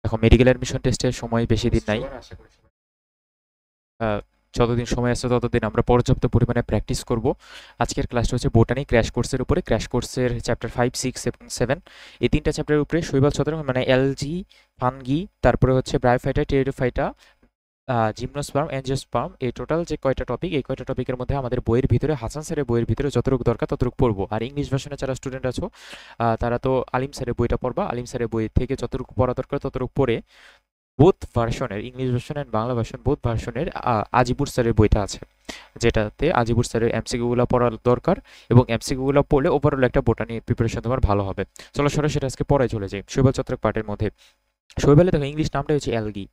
এখন medical admission টেস্টের সময় বেশি দিন নাই। যতদিন সময় আছে ততদিন আমরা পর্যাপ্ত পরিমাণে প্র্যাকটিস করব। আজকের ক্লাসটা হচ্ছে বোটানি ক্র্যাশ কোর্সের উপরে। ক্র্যাশ কোর্সের চ্যাপ্টার 5, 6 এবং 7 এই 3টা চ্যাপ্টারের উপরে শৈবাল ছত্রাক মানে অ্যালজি, ফানগি, তারপরে হচ্ছে ব্রায়োফাইটা, টেরিডোফাইটা, জিমনোস্পার্ম, অ্যাঞ্জিওস্পার্ম, এই টোটাল যে কয়টা টপিক, এই কয়টা টপিকের মধ্যে আমাদের বইয়ের ভিতরে, হাসান স্যারের বইয়ের ভিতরে যতটুকু দরকার ততটুকু পড়বো। আর ইংলিশ ভার্সনে যারা স্টুডেন্ট আছো তারা তো আলিম স্যারের বইটা পড়বা। আলিম স্যারের বই থেকে যতটুকু পড়া দরকার ততটুকু পড়ে বোথ ভার্সনের, English version and Bangla version both ভার্সনের আজিবুর স্যারের বইটা আছে, যেটাতে আজিবুর স্যারের এমসিকিউগুলো পড়া দরকার, এবং এমসিকিউগুলো পড়লে ওভারঅল একটা বোটানি প্রিপারেশন তোমার ভালো হবে। চলো সরাসরি আজকে পড়ায় চলে যাই। শৈবাল ছত্রাক পার্টের মধ্যে শৈবালে দেখো ইংলিশ নামটা হচ্ছে অ্যালগি।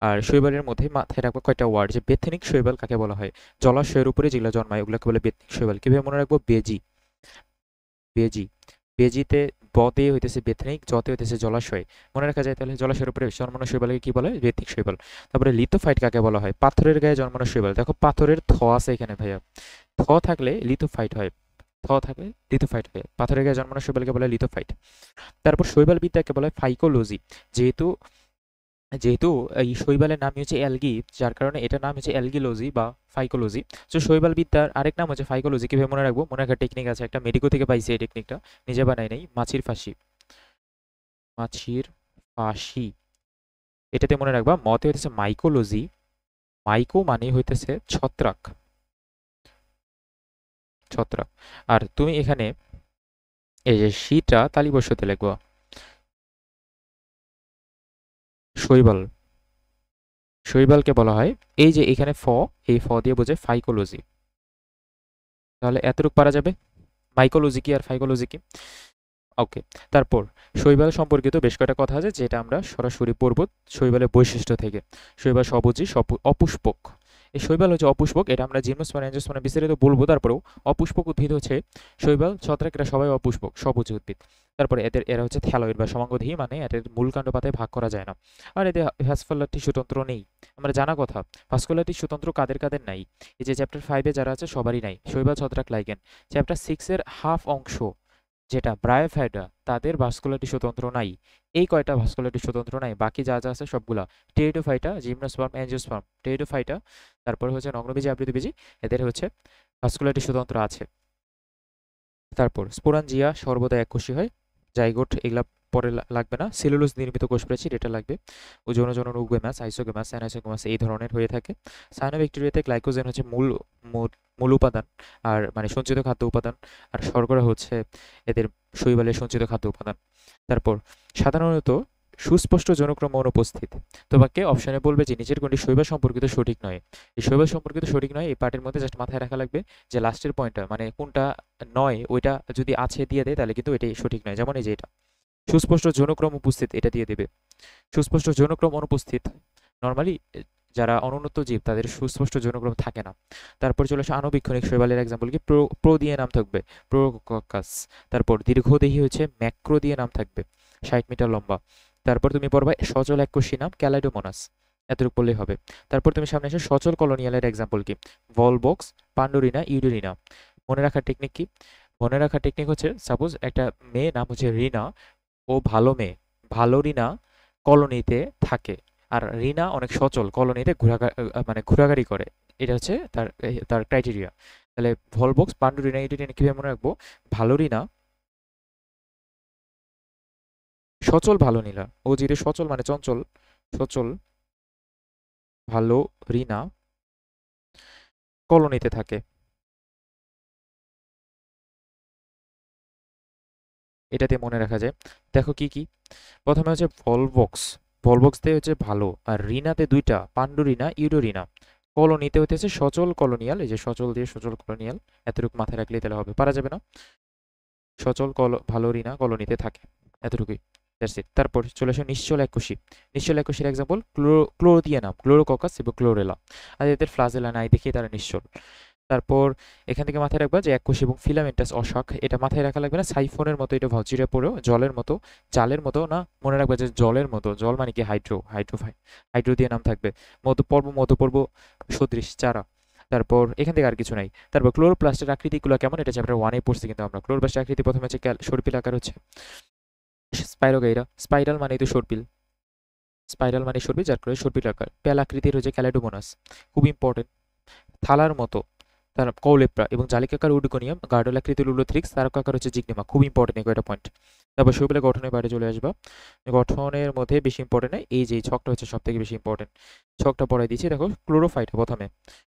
আর শৈবালের মধ্যে মাথায় রাখবো কয়টা ওয়ার্ড, যে বেথনিক শৈবাল কাকে বলা হয়, জলাশয়ের উপরে যেগুলো জন্মায় ওগুলোকে বলে বেথনিক শৈবাল। কিভাবে মনে রাখবো, বেজি, বেজি, বেজিতে বতে হইতেছে বেথনিক, জতে হইতেছে জলাশয়। মনে রাখা যায় তাহলে জলাশয়ের উপরে জন্মানো শৈবালকে কি বলে, বেথনিক শৈবাল। তারপরে লিথোফাইট কাকে বলা হয়, পাথরের গায়ে জন্মানো শৈবাল। দেখো পাথরের থ আছে এখানে ভাইয়া, থ থাকলে লিথোফাইট হয়, থ থাকলে লিথোফাইট হয়, পাথরের গায়ে জন্মানো শৈবালকে বলে লিথোফাইট। তারপর শৈবাল বিদ্যাকে বলা হয় ফাইকোলজি। যেহেতু যেহেতু এই শৈবালের নামই হচ্ছে অ্যালগি, যার কারণে এটার নাম হচ্ছে অ্যালগিলজি বা ফাইকোলজি। তো শৈবাল বিদ্যার আরেক নাম হচ্ছে ফাইকোলজি। কিভাবে মনে রাখবো, মনে রাখার টেকনিক আছে একটা, মেডিকো থেকে পাইছি এই টেকনিকটা, নিজে বানাই নাই। মাছির ফাঁসি, মাছির ফাঁসি, এটাতে মনে রাখবা। মতে হইতেছে মাইকোলজি, মাইকো মানে হইতেছে ছত্রাক, ছত্রাক। আর তুমি এখানে এই যে শীটা তালিবর্ষতে লিখবা, শৈবাল, শৈবালকে বলা হয়, এই যে এখানে ফ, এই ফ দিয়ে বোঝায় ফাইকোলজি। তাহলে এতটুকু পারা যাবে, মাইকোলজি কি আর ফাইকোলজি কি। ওকে। তারপর শৈবাল সম্পর্কিত বেশ কয়েকটা কথা আছে যেটা আমরা সরাসরি পড়ব শৈবালের বৈশিষ্ট্য থেকে। শৈবাল সবুজই, অপুষ্পক। এই শৈবাল হচ্ছে অপুষ্পক, এটা আমরা জিমনোস্পার্ম অ্যাঞ্জিওস্পার্ম বিস্তারিত বলবো। তারপরেও অপুষ্পক উদ্ভিদ হচ্ছে শৈবাল ছত্রাক, এরা সবাই অপুষ্পক, সবুজ উদ্ভিদ। তারপরে এরা হচ্ছে থ্যালয়েড বা সমাঙ্গদেহী, মানে এদের মূল কাণ্ড পাতায় ভাগ করা যায় না। আর এদের ভাস্কুলার টিস্যুতন্ত্র নেই। আমরা জানা কথা, ভাস্কুলার টিস্যুতন্ত্র কাদের কাদের নাই, এই যে চ্যাপ্টার 5-এ যারা আছে সবারই নাই, শৈবাল ছত্রাক লাইগেন। চ্যাপ্টার 6-এর হাফ অংশ যেটা ব্রায়োফাইটা, তাদের ভাস্কুলার টিস্যুতন্ত্র নাই। এই কয়টা ভাস্কুলার টিস্যুতন্ত্র নাই, বাকি যা যা আছে সবগুলা টেরিডোফাইটা, জিমনোস্পার্ম, অ্যাঞ্জিওস্পার্ম, টেরিডোফাইটা, তারপরে হচ্ছে নগ্নবীজি, আবৃতবীজি, এদের হচ্ছে ভাস্কুলার টিস্যুতন্ত্র আছে। তারপর স্পোরাঞ্জিয়া সর্বদা এককোষী হয়, জাইগোট এগুলা পরে লাগবে না। সেলুলোজ নির্মিত কোষপ্রাচীর এটা লাগবে। ও যৌন জনন উগ্রমাস, আইসোগেমাস, অ্যানাইসোগেমাস এই ধরনের হয়ে থাকে। সায়ানোব্যাকটেরিয়াতে গ্লাইকোজেন হচ্ছে মূল মূল মূল উপাদান, আর মানে সঞ্চিত খাদ্য উপাদান। আর শর্করা হচ্ছে এদের শৈবালের সঞ্চিত খাদ্য উপাদান। তারপর সাধারণত সুস্পষ্ট যৌনক্রম অনুপস্থিত। তোমাকে অপশনে বলবে যে নিচের কোনটি শৈবাল সম্পর্কিত সঠিক নয়। এই শৈবাল সম্পর্কিত সঠিক নয় এই পার্টের মধ্যে জাস্ট মাথায় রাখা লাগবে যে লাস্টের পয়েন্টটা মানে কোনটা নয়, ওইটা যদি আছে দিয়ে দেয় তাহলে কিন্তু এটাই সঠিক নয়। যেমন এই যে এটা সুস্পষ্ট যৌনক্রম উপস্থিত, এটা দিয়ে দেবে। সুস্পষ্ট যৌনক্রম অনুপস্থিত, নর্মালি যারা অনুন্নত জীব তাদের সুস্পষ্ট যৌনক্রম থাকে না। তারপর চলে আসে আণুবীক্ষণিক শৈবালের এক্সাম্পল কি, প্রো দিয়ে নাম থাকবে প্রোককাস। তারপর দীর্ঘদেহী হচ্ছে ম্যাক্রো দিয়ে নাম থাকবে, 60 মিটার লম্বা। তারপর তুমি পড়বা সচল এককোষী নাম ক্যালাইডোমোনাস, এতটুকু পড়লেই হবে। তারপর তুমি সামনে এসে সচল কলোনিয়ালের এক্সাম্পল কি, ভলবক্স, পান্ডুরিনা, ইউডেরিনা। মনে রাখার টেকনিক কি, মনে রাখার টেকনিক হচ্ছে সাপোজ একটা মেয়ে নাম হচ্ছে রিনা, ও ভালো মেয়ে, ভালো রিনা কলোনিতে থাকে। আর রিনা অনেক সচল, কলোনিতে মানে ঘোরাঘুরি করে। এটা হচ্ছে তার তার ক্রাইটেরিয়া। তাহলে ভলবক্স, পান্ডু, রিনা, ইউডেরিনা কিভাবে মনে রাখবো, ভালো রিনা, সচল ভালো নীলা, ও যেটা সচল মানে চঞ্চল, সচল ভালো রিনা কলোনিতে থাকে। এটাতে মনে রাখা যায়। দেখো কি কি, প্রথমে হচ্ছে ভলবক্স, ভলবক্স দিয়ে হচ্ছে ভালো, আর রিনাতে দুইটা, পান্ডুরিনা, ইউডোরিনা। কলোনিতে হতেছে সচল কলোনিয়াল, এই যে সচল দিয়ে সচল কলোনিয়াল, এতটুকু মাথায় রাখলেই তাহলে হবে, পারা যাবে না। সচল ভালো রিনা কলোনিতে থাকে, এতটুকুই, দ্যাটস ইট। তারপর চলে আসে নিশ্চল এককোষী। নিশ্চল এককোষীর এক্সাম্পল ক্লোরোদিয়ানাম, ক্লোরোককাস এবং ক্লোরেলা। আর এদের ফ্লাজেলা নাই দেখে তারা নিশ্চল। তারপর এখান থেকে মাথায় রাখবা যে এককোষী এবং ফিলামেন্টাস অশাখ, এটা মাথায় রাখা লাগবে না। সাইফোনের মতো এটা ভজিরে পড়েও, জলের মতো, জালের মতো না, মনে রাখবা যে জলের মতো, জল মানে কি হাইড্রো, হাইড্রো দিয়ে নাম থাকবে। মধ্যপর্ব সদৃশ চারা। তারপর এখান থেকে আর কিছু নাই। তারপর ক্লোরোপ্লাস্টের আকৃতিগুলো কেমন, এটা চ্যাপ্টার 1-এ পড়ছি কিন্তু আমরা। ক্লোরোপ্লাস্টের আকৃতি প্রথমে হচ্ছে সর্পিল আকার হচ্ছে স্পাইরোগাইরা, স্পাইরাল মানে তো সর্পিল, স্পাইরাল মানে সর্বি, যার করে সর্পির আকার। প্যালাকৃতির হচ্ছে ক্যালাইডোমোনাস, খুব ইম্পর্টেন্ট। থালার মতো তার কৌলেপ্রা এবং জালিকাকার উডগোনিয়াম, গার্ডলাকৃতির উলোথ্রিক্স, তারকাকার হচ্ছে জিগনেমা, খুব ইম্পর্টেন্ট এই কয়টা পয়েন্ট। তারপর শৈবালের গঠনের বাইরে চলে আসবা। গঠনের মধ্যে বেশি ইম্পর্টেন্ট নয়, এই যে ছকটা হচ্ছে সব থেকে বেশি ইম্পর্টেন্ট। ছকটা পড়াই দিচ্ছি, দেখো ক্লোরোফাইটা প্রথমে।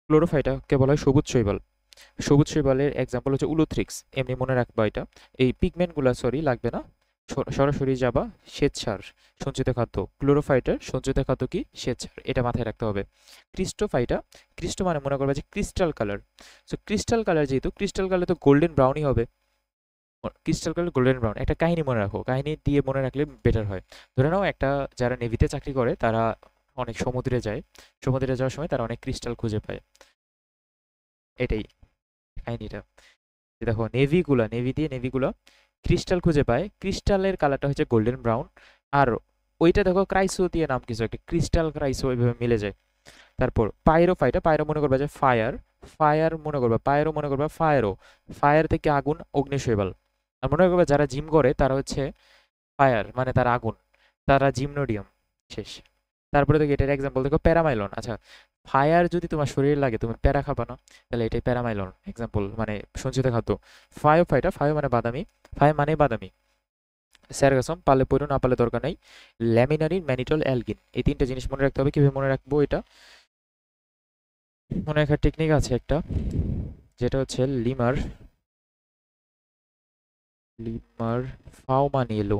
ক্লোরোফাইটাকে বলা হয় সবুজ শৈবাল। সবুজ শৈবালের এক্সাম্পল হচ্ছে উলোথ্রিক্স, এমনি মনে রাখবা এটা। এই পিগমেন্টগুলো সরি লাগবে না, সরাসরি যাবা শ্বেতসার, সঞ্চিত খাদ্য। ক্লোরোফাইটার সঞ্চিত খাদ্য কি? শ্বেতসার, এটা মাথায় রাখতে হবে। ক্রিস্টোফাইটা, ক্রিস্টো মানে মনে করবা যে crystal colour. So crystal colour, যেহেতু ক্রিস্টাল কালার তো গোল্ডেন ব্রাউনই হবে। ক্রিস্টাল কালার গোল্ডেন ব্রাউন, একটা কাহিনী মনে রাখো, কাহিনী দিয়ে মনে রাখলে বেটার হয়। ধরে নাও একটা, যারা নেভিতে চাকরি করে তারা অনেক সমুদ্রে যায়, সমুদ্রে যাওয়ার সময় তারা অনেক ক্রিস্টাল খুঁজে পায়, এটাই কাহিনীটা। দেখো নেভি দিয়ে ক্রিস্টাল খুঁজে পায়, ক্রিস্টালের কালারটা হচ্ছে গোল্ডেন ব্রাউন। আর ওইটা দেখো ক্রাইসো দিয়ে নাম কিছু একটা, ক্রিস্টাল ক্রাইসো, ওইভাবে মিলে যায়। তারপর পাইরোফাইটা, পাইরো মনে করবা যে ফায়ার, ফায়ার মনে করবা, পাইরো মনে করবা ফায়ারও, ফায়ার থেকে আগুন, অগ্নিশৈবাল। আর মনে করবা যারা জিম করে তারা হচ্ছে ফায়ার মানে তার আগুন, তারা জিমনোডিয়াম। শেষ। তারপরে দেখো এটার এক্সাম্পল দেখো প্যারামাইলন। আচ্ছা, ফায়ার যদি তোমার শরীরে লাগে তুমি প্যারা খাবা না, তাহলে এটাই প্যারামাইলন এক্সাম্পল, মানে সঞ্চিত খাদ্য। ফায়োফাইটা, ফায়ো মানে বাদামি, ফায় মানে বাদামি। স্যারগাসম, পারলে পড়ো, না পারলে দরকার নেই। ল্যামিনারিন, ম্যানিটল, অ্যালগিন, এই তিনটা জিনিস মনে রাখতে হবে। কিভাবে মনে রাখবো এটা? মনে রাখার টেকনিক আছে একটা, যেটা হচ্ছে লিমার, লিমার ফাও মানি এলো,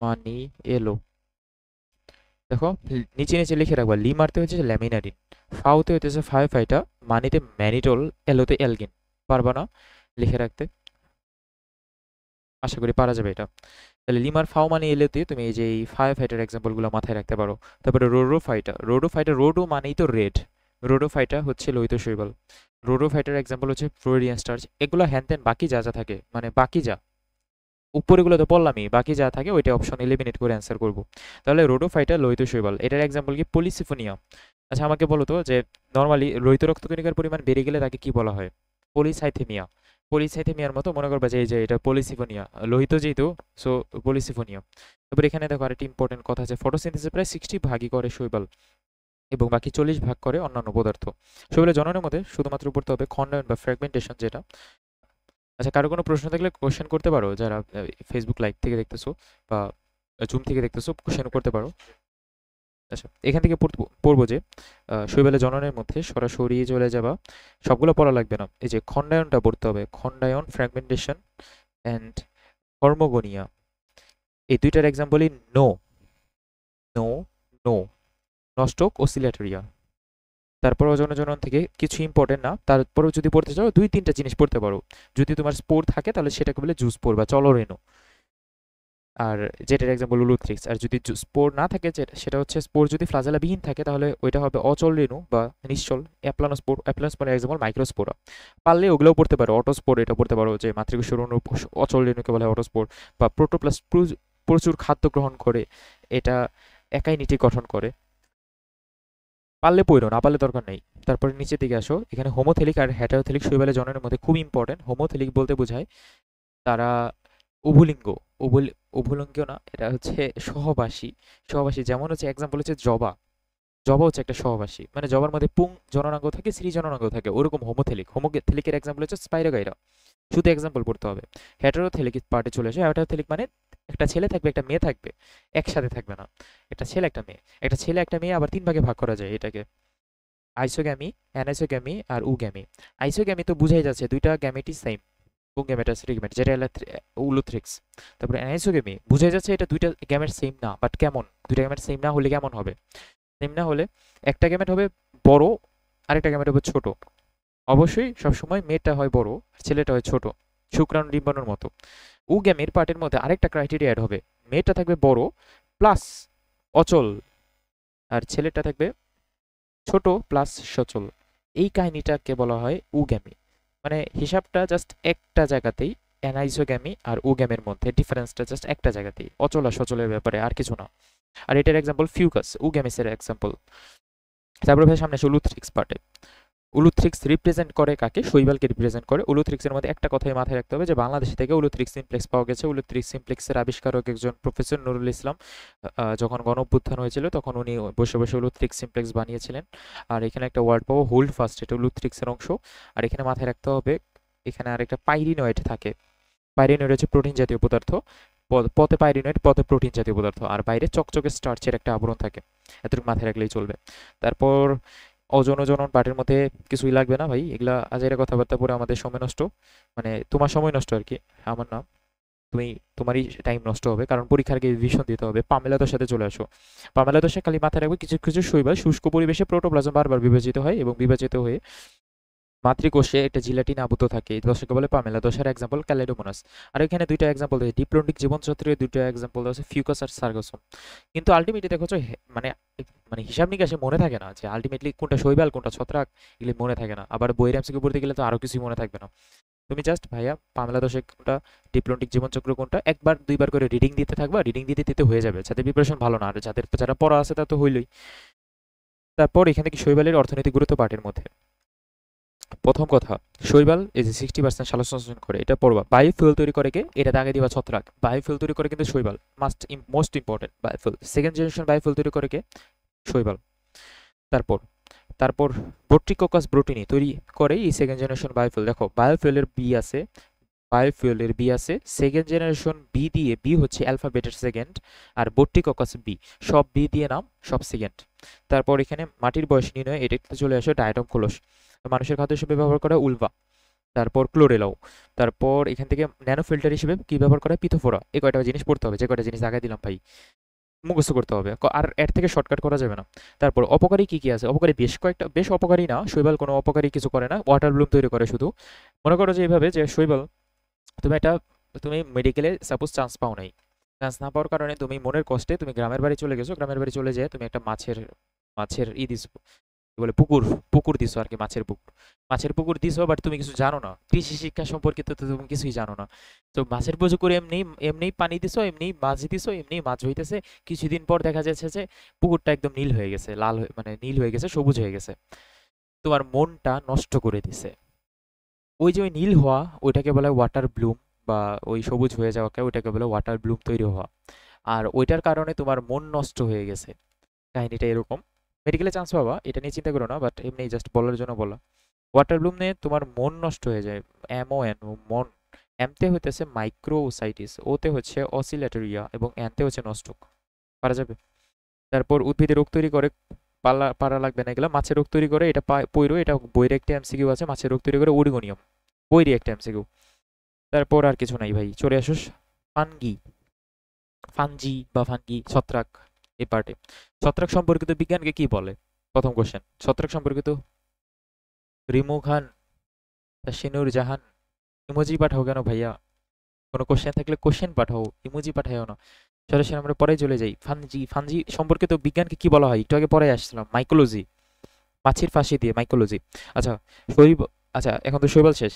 মানি এলো। দেখো নিচে নিচে লিখে রাখবা, লিমারতে হচ্ছে ল্যামিনারিন, ফাউতে হইতেছে ফায়োফাইটা, মানিতে ম্যানিটল, এলোতে অ্যালগিন। পারবা না লিখে রাখতে? আশা করি পারা যাবে এটা। তাহলে লিমার ফাও মানে এলোতে তুমি এই যে এই ফায়োফাইটার এক্সাম্পলগুলো মাথায় রাখতে পারো। তারপরে রোডোফাইটা, রোডোফাইটা, রোডো মানেই তো রেড, রোডোফাইটা হচ্ছে লোহিত শৈবাল। রোডোফাইটার এক্সাম্পল হচ্ছে ফ্লোরিডিয়ান স্টার্চ। এগুলো হ্যান ত্যান বাকি যা যা থাকে, মানে বাকি যা উপরেগুলো তো বললামই, বাকি যা থাকে ওইটা অপশন এলিমিনেট করে অ্যান্সার করব। তাহলে রোডোফাইটা লোহিত শৈবাল, এটার এক্সাম্পল কি? পলিসিফোনিয়া। আচ্ছা আমাকে বলো তো যে নর্মালি লোহিত রক্তকণিকার পরিমাণ বেড়ে গেলে তাকে কি বলা হয়? পলিসাইথেমিয়া। পলিসাইথেমিয়ার মতো মনে করবা যে এই যে এটা পলিসিফোনিয়া, লোহিত যেহেতু, সো পলিসিফোনিয়া। তারপর এখানে দেখো আরেকটি ইম্পর্টেন্ট কথা আছে, ফটোসিনথেসিস প্রায় 60 ভাগই করে শৈবাল এবং বাকি 40 ভাগ করে অন্যান্য পদার্থ। শৈবালের জননের মধ্যে শুধুমাত্র পড়তে হবে খণ্ডায়ন বা ফ্র্যাগমেন্টেশন, যেটা। আচ্ছা, কারো কোনো প্রশ্ন থাকলে কোশ্চেন করতে পারো, যারা ফেসবুক লাইভ থেকে দেখতেছো বা জুম থেকে দেখতেছো, কোশ্চেন করতে পারো। আচ্ছা, এখান থেকে পড়বো যে শৈবালের জননের মধ্যে সরাসরি চলে যাবা, সবগুলো পড়া লাগবে না। এই যে খণ্ডায়নটা পড়তে হবে, খণ্ডায়ন, ফ্র্যাগমেন্টেশন অ্যান্ড হর্মোগোনিয়া। এই দুইটার এক্সাম্পলই নো, নো, নো, নস্টক, অসিলেটরিয়া। তারপর অজনন জনন থেকে কিছু ইম্পর্টেন্ট না, তারপরেও যদি পড়তে চাও 2-3টা জিনিস পড়তে পারো। যদি তোমার স্পোর থাকে তাহলে সেটাকে বলে জুস স্পোর বা চলরেণু, আর যেটার এক্সাম্পল উলুথ্রিক্স। আর যদি স্পোর না থাকে, সেটা হচ্ছে স্পোর যদি ফ্লাজেলাবিহীন থাকে তাহলে ওইটা হবে অচল রেণু বা নিশ্চল, অ্যাপ্লানোস্পোর। অ্যাপ্লানোস্পোরের এক্সাম্পল মাইক্রোস্পোরা। পারলে ওগুলোও পড়তে পারো, অটোস্পোর এটা পড়তে পারো, যে মাতৃকোষের অণু অচল রেণুকে বলা হয় অটোস্পোর। বা প্রোটোপ্লাস্ট প্রচুর খাদ্য গ্রহণ করে, এটা একাই নিটি গঠন করে। পারলে পড়ো, না পারলে দরকার নেই। তারপরে নিচের দিকে আসো, এখানে হোমোথেলিক আর হেটারোথেলিক শৈবালের জননের মধ্যে খুব ইম্পর্টেন্ট। হোমোথেলিক বলতে বোঝায় তারা উভলিঙ্গ, উভলিঙ্গ না, এটা হচ্ছে সহবাসী। সহবাসী যেমন হচ্ছে এক্সাম্পল হচ্ছে জবা, জবা হচ্ছে একটা সহবাসী, মানে জবার মধ্যে পুং জননাঙ্গ থাকে, স্ত্রী জননাঙ্গ থাকে, ওরকম হোমোথেলিক। হোমোথেলিকের এক্সাম্পল হচ্ছে স্পাইরোগাইরা। শুধু এক্সাম্পল পড়তে হবে। হেটারোথেলিক পার্টে চলে আসে। হেটারোথেলিক মানে একটা ছেলে থাকবে, একটা মেয়ে থাকবে, একসাথে থাকবে না, একটা ছেলে একটা মেয়ে। একটা ছেলে একটা মেয়ে আবার 3 ভাগে ভাগ করা যায় এটাকে, আইসোগ্যামি, অ্যানাইসোগ্যামি আর উগ্যামি। আইসোগ্যামি তো বুঝাই যাচ্ছে দুইটা গ্যামেটই সেম, পুংগ্যামেটাস রিগমেট, যেটা উলোথ্রিক্স। তারপরে অ্যানাইসোগ্যামি বুঝাই যাচ্ছে এটা দুইটা গ্যামেট সেম না, বাট কেমন? দুইটা গ্যামেট সেম না হলে কেমন হবে? সেম না হলে একটা গ্যামেট হবে বড়, আরেকটা গ্যামেট হবে ছোট। অবশ্যই সবসময় মেয়েটা হয় বড় আর ছেলেটা হয় ছোট, শুক্রাণু ডিম্বাণুর মতো। উগ্যামির পার্টের মধ্যে আরেকটা ক্রাইটেরিয়া অ্যাড হবে, মেয়েটা থাকবে বড় প্লাস অচল, আর ছেলেটা থাকবে ছোট প্লাস সচল। এই কাহিনীটাকে বলা হয় উগ্যামি। মানে হিসাবটা জাস্ট একটা জায়গাতেই, অ্যানাইসোগ্যামি আর উগ্যামের মধ্যে ডিফারেন্সটা জাস্ট একটা জায়গাতেই, অচল আর সচলের ব্যাপারে, আর কিছু না। আর এটার এক্সাম্পল ফিউকাস, উগ্যামিসের এক্সাম্পল। তারপরে ভাই সামনে আসে লুথ্রিক্স পার্টে। উলুথ্রিক্স রিপ্রেজেন্ট করে কাকে? শৈবালকে রিপ্রেজেন্ট করে। উলুথ্রিক্সের মধ্যে একটা কথাই মাথায় রাখতে হবে যে বাংলাদেশ থেকে উলুথ্রিক্স সিমপ্লেক্স পাওয়া গেছে। উলুথ্রিক্স সিমপ্লেক্সের আবিষ্কারক একজন প্রফেসর নুরুল ইসলাম। যখন গণঅভ্যুত্থান হয়েছিল তখন উনি বসে বসে উলুথ্রিক্স সিমপ্লেক্স বানিয়েছিলেন। আর এখানে একটা ওয়ার্ড পাবো হোল্ড ফাস্ট, এটা উলুথ্রিক্সের অংশ। আর এখানে মাথায় রাখতে হবে এখানে আরেকটা পাইরিনয়েড থাকে। পাইরিনয়েড হচ্ছে প্রোটিন জাতীয় পদার্থ। পথে পাইরিনয়েড, পথে প্রোটিন জাতীয় পদার্থ, আর বাইরে চকচকে স্টার্চের একটা আবরণ থাকে। এতটুকু মাথায় রাখলেই চলবে। তারপর ওজন ওজনন পাঠের মধ্যে কিছুই লাগবে না ভাই, এগুলা আজাইরা কথাবার্তা পরে আমাদের সময় নষ্ট, মানে তোমার সময় নষ্ট আর কি, আমার না। তুমি তোমারই টাইম নষ্ট হবে, কারণ পরীক্ষার আগে রিভিশন দিতে হবে। পামেলা দোর সাথে চলে আসো। পামেলা দোষে খালি মাথায় রাখবে কিছু কিছু শৈবাল শুষ্ক পরিবেশে প্রোটোপ্লাজম বারবার বিভাজিত হয় এবং বিভাজিত হয়ে মাতৃকোষে একটা জিলাটিন আবদ্ধ থাকে। এই দশাকে বলে পামেলা দশার এক্সাম্পল ক্যালেডোমোনাস। আর এখানে দুইটা এক্সাম্পল দেয় ডিপ্লন্ডিক জীবনচক্রের, দুইটা এক্সাম্পল আছে ফিউকাস আর সার্গাসম। কিন্তু আলটিমেটলি দেখো যে মানে মানে হিসাব নিকাশে মনে থাকে না যে আলটিমেটলি কোনটা শৈবাল কোনটা ছত্রাক, এগুলি মনে থাকে না। আবার বইয়ের এমসিকিউ পড়তে গেলে তো আরো কিছুই মনে থাকবে না। তুমি জাস্ট ভাইয়া পামেলা দশে কোনটা, ডিপ্লন্টিক জীবনচক্র কোনটা, একবার দুইবার করে রিডিং দিতে থাকবা, রিডিং দিতে দিতে হয়ে যাবে। যাদের প্রিপারেশন ভালো না আর যারা পড়া আছে তা তো হইলই। তারপর এখানে কি শৈবালের অর্থনৈতিক গুরুত্ব পাঠের মধ্যে প্রথম কথা, শৈবাল এই যে 60% সালোকসংশ্লেষণ করে, এটা পড়বা। বায়োফুয়েল তৈরি করে কে? এটা দাগে দিবা ছত্রাক। বায়োফুয়েল তৈরি করে কিন্তু শৈবাল, most important biofuel. Second generation biofuel তৈরি করে কে? শৈবাল। তারপর তারপর বট্রিকোকাস ব্রোটিনি তৈরি করে এই সেকেন্ড জেনারেশন বায়োফুয়েল। দেখো বায়োফুয়েলের বি আছে, বায়োফুয়েলের বি আছে, সেকেন্ড জেনারেশন বি দিয়ে, বি হচ্ছে অ্যালফাবেটের সেকেন্ড, আর বট্রিকোকাস বি, সব বি দিয়ে নাম, সব সেকেন্ড। তারপর এখানে মাটির বয়স নির্ণয়, এটা চলে আসে ডায়াটম খোলস। মানুষের খাদ্য হিসেবে ব্যবহার করা উলভা। তারপর ক্লোরেলাও। তারপর এখান থেকে ন্যানো ফিল্টার হিসেবে কি ব্যবহার করা? পিথোফোরা। এই কয়টা জিনিস পড়তে হবে, যে কয়টা জিনিস আগে দিলাম ভাই মুখস্থ করতে হবে, আর এর থেকে শর্টকাট করা যাবে না। তারপর অপকারী কি কি আছে? অপকারী বেশ কয়েকটা, বেশ অপকারী না, শৈবাল কোনো অপকারী কিছু করে না, ওয়াটার ব্লুম তৈরি করে শুধু। মনে করো যে এইভাবে যে শৈবাল, তুমি মেডিকেলে সাপোজ চান্স পাও নাই, চান্স না পাওয়ার কারণে তুমি মনের কষ্টে তুমি গ্রামের বাড়ি চলে গেছো, গ্রামের বাড়ি চলে যেয়ে তুমি একটা মাছের মাছের ই দিছো, কি বলে পুকুর, পুকুর দিছো আর কি, মাছের পুকুর দিছো, বাট তুমি কিছু জানো না কৃষি শিক্ষা সম্পর্কিত, তো তুমি কিছুই জানো না। তো মাছের পুকুরে এমনি এমনি পানি দিছো, এমনি মাছ দিছো, এমনি মাছ হইতেছে। কিছুদিন পর দেখা যাচ্ছে যে পুকুরটা একদম নীল হয়ে গেছে, লাল মানে নীল হয়ে গেছে, সবুজ হয়ে গেছে। তোমার মনটা নষ্ট করে দিছে। ওই যে ওই নীল হওয়া, ওইটাকে বলে ওয়াটার ব্লুম, বা ওই সবুজ হয়ে যাওয়াকে ওইটাকে বলে ওয়াটার ব্লুম তৈরি হওয়া। আর ওইটার কারণে তোমার মন নষ্ট হয়ে গেছে। কাহিনীটা এরকম। মেডিকেলে চান্স পাবা, এটা নিয়ে চিন্তা করো না, বাট এমনি জাস্ট বলার জন্য বলা। ওয়াটার ব্লুম নিয়ে তোমার মন নষ্ট হয়ে যায়। MON, মন। এমতে হইতেছে মাইক্রোসাইটিস, ওতে হচ্ছে অসিলেটরিয়া, এবং এনতে হচ্ছে নষ্টক। পারা যাবে। তারপর উদ্ভিদের রোগ তৈরি করে, পারা লাগবে না এগুলা। মাছের রোগ তৈরি করে, এটা পইরো, এটা বইয়ের একটা এমসিকিউ আছে। মাছের রোগ তৈরি করে ওরিগোনিয়াম, বইয়েরই একটা এমসিকিউ। তারপর আর কিছু নাই ভাই, চলে আসুস ফানগি, ফানজি বা ফানগি, ছত্রাক। এই পার্টে ছত্রাক সম্পর্কিত বিজ্ঞানকে কি বলে? প্রথম কোশ্চেন, ছত্রাক সম্পর্কিত রিমু খান, তাসিনুর জাহান। ইমোজি পাঠাও কেন ভাইয়া? কোনো কোশ্চেন থাকলে কোশ্চেন পাঠাও, ইমোজি পাঠাও না। সরাসরি আমরা পরে চলে যাই। ফানজি সম্পর্কিত বিজ্ঞানকে কি বলা হয়? একটু আগে পরে আসছিলাম, মাইকোলজি। মাছির ফাঁসি দিয়ে মাইকোলজি। আচ্ছা, শৈব আচ্ছা এখন তো শৈবাল শেষ।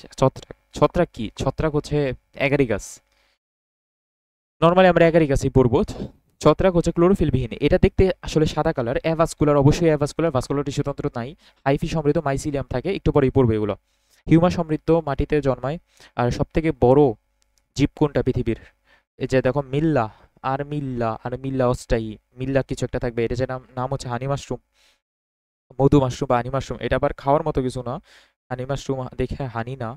ছত্রাক কি? ছত্রাক হচ্ছে অ্যাগারিগাস। নর্মালি আমরা অ্যাগারিগাসই পড়বো। ছত্রাক হচ্ছে ক্লোরোফিলবিহীন, এটা দেখতে আসলে সাদা কালার, অ্যাভাসকুলার, অবশ্যই অ্যাভাসকুলার, ভাস্কুলার টিস্যুতন্ত্র নাই। হাইফি সমৃদ্ধ মাইসিলিয়াম থাকে, একটু পরেই পড়বে এগুলো। হিউমাস সমৃদ্ধ, মাটিতে জন্মায়। আর সব থেকে বড় জীব কোনটা পৃথিবীর? এই যে দেখো মিল্লা অস্টাই, মিল্লা কিছু একটা থাকবে, এটা যে নাম নাম হচ্ছে হানি মাশরুম, মধু মাশরুম বা হানি মাশরুম। এটা আবার খাওয়ার মতো কিছু না, হানি মাশরুম দেখে হানি না।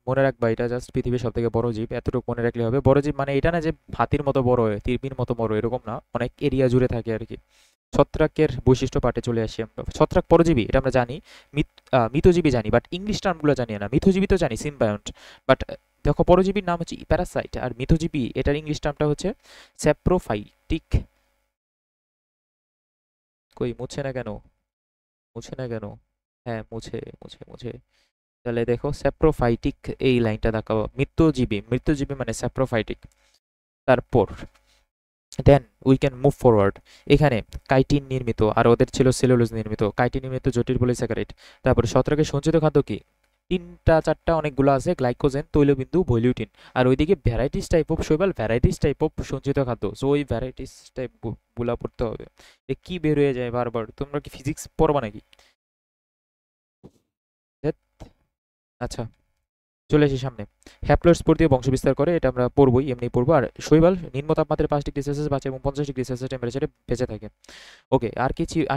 মনে রাখবা এটা জাস্ট পৃথিবীর সব থেকে বড় জীব, এতটুকু মনে রাখলে হবে। বড় জীব মানে এটা না যে হাতির মতো বড় হয়, তিরমির মতো বড়, এরকম না, অনেক এরিয়া জুড়ে থাকে আর কি। ছত্রাকের বৈশিষ্ট্য পাঠে চলে আসি আমরা। ছত্রাক পরজীবী, এটা আমরা জানি। মিতজীবী জানি, বাট ইংলিশ টার্মগুলো জানি না। মিথজীবী তো জানি, সিম্বায়ন্ট, বাট দেখো পরজীবীর নাম হচ্ছে প্যারাসাইট, আর মিথজীবী এটার ইংলিশ টার্মটা হচ্ছে স্যাপ্রোফাইটিক। কই মুছে না কেন? মুছে না কেন? হ্যাঁ, মুছে মুছে মুছে। তাহলে দেখো স্যাপ্রোফাইটিক, এই লাইনটা দেখো, মৃত্যুজীবী মানে স্যাপ্রোফাইটিক। তারপর then we can move forward. এখানে কাইটিন নির্মিত, আর ওদের ছিল সেলুলোজ নির্মিত। কাইটিন নির্মিত জটিল পলিস্যাকারাইড। তারপরে ছত্রাকের সঞ্চিত খাদ্য কি? তিনটা চারটা অনেকগুলো আছে, গ্লাইকোজেন, তৈলবিন্দু, ভলিউটিন। আর ওইদিকে ভ্যারাইটিস টাইপ অফ শৈবাল, ভ্যারাইটিস টাইপ অফ সঞ্চিত খাদ্য। সো ওই ভ্যারাইটিস টাইপ গুলা পড়তে হবে। কি বের হয়ে যায় বারবার? তোমরা কি ফিজিক্স পড়বা নাকি? আচ্ছা, চলে আসি সামনে। হ্যাপ্লয়েড দিয়ে বংশবিস্তার করে, এটা আমরা পড়বই, এমনি পড়বো। আর শৈবাল নিম্ন তাপমাত্রায় 5 ডিগ্রি সেলসিয়াস বাঁচে এবং 50 ডিগ্রি সেলসিয়াস টেম্পারেচারে বেঁচে থাকে। ওকে, আর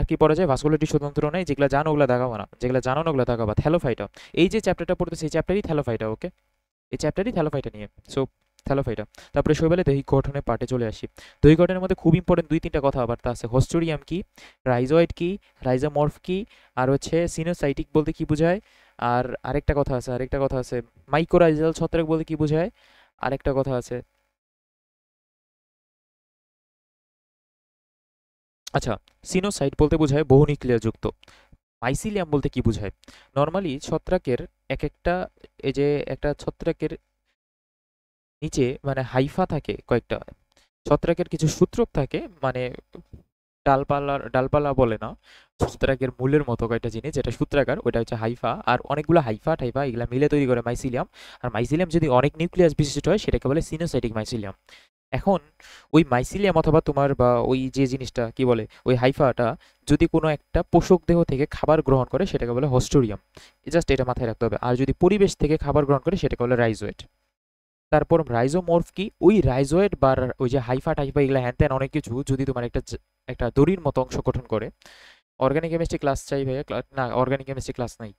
কি পড়া যায়? ভাস্কুলার টিস্যু তন্ত্র নেই, যেগুলো জানো ওগুলো দাগাবো না, যেগুলো জানো না ওগুলো দাগাবা। থ্যালোফাইটা, এই যে চ্যাপ্টারটা পড়তেছে এই চ্যাপ্টারই থ্যালোফাইটা। ওকে, এই চ্যাপ্টারই থ্যালোফাইটা নিয়ে। So thallophyta. তারপরে শৈবালে দৈহিক গঠনের পার্টে চলে আসি। দৈহিক গঠনের মধ্যে খুব ইম্পর্টেন্ট 2-3টা কথাবার্তা আছে। হোস্টোরিয়াম কি, রাইজয়েড কি, রাইজোমর্ফ কি, আর হচ্ছে সিনোসাইটিক বলতে কি বোঝায়, আর আরেকটা কথা আছে মাইক্রোরাইজাল ছত্রাক বলতে কি বোঝায়, আরেকটা কথা আছে। আচ্ছা, সিনোসাইট বলতে বোঝায় বহু নিউক্লিয়াস যুক্ত। মাইসিলিয়াম বলতে কি বোঝায়? নর্মালি ছত্রাকের এক একটা, এই যে একটা ছত্রাকের নিচে মানে হাইফা থাকে কয়েকটা, ছত্রাকের কিছু সূত্রক থাকে, মানে ডালপালা বলে না, ছত্রাকের মূলের মতো কয়েকটা জিনিস যেটা সূত্রাকার, ওটা হচ্ছে হাইফা। আর অনেকগুলো হাইফা টাইফা এগুলা মিলে তৈরি করে মাইসিলিয়াম। আর মাইসিলিয়াম যদি অনেক নিউক্লিয়াস বিশিষ্ট হয় সেটাকে বলে সিনোসাইটিক মাইসিলিয়াম। এখন ওই মাইসিলিয়াম অথবা তোমার বা ওই যে জিনিসটা কি বলে ওই হাইফাটা যদি কোনো একটা পোষক দেহ থেকে খাবার গ্রহণ করে সেটাকে বলে হোস্টোরিয়াম। জাস্ট এটা মাথায় রাখতে হবে। আর যদি পরিবেশ থেকে খাবার গ্রহণ করে সেটাকে বলে রাইজোয়েট। তারপর রাইজোমর্ফ কি, ওই রাইজোয়েট বা ওই যে হাইফা টাইফা এগুলা হ্যান ত্যান অনেক কিছু যদি তোমার একটা দড়ির মতো অংশ গঠন করে। অর্গানিক কেমিস্ট্রি ক্লাস চাই ভাইয়া, না অর্গানিক কেমিস্ট্রি ক্লাস নাই।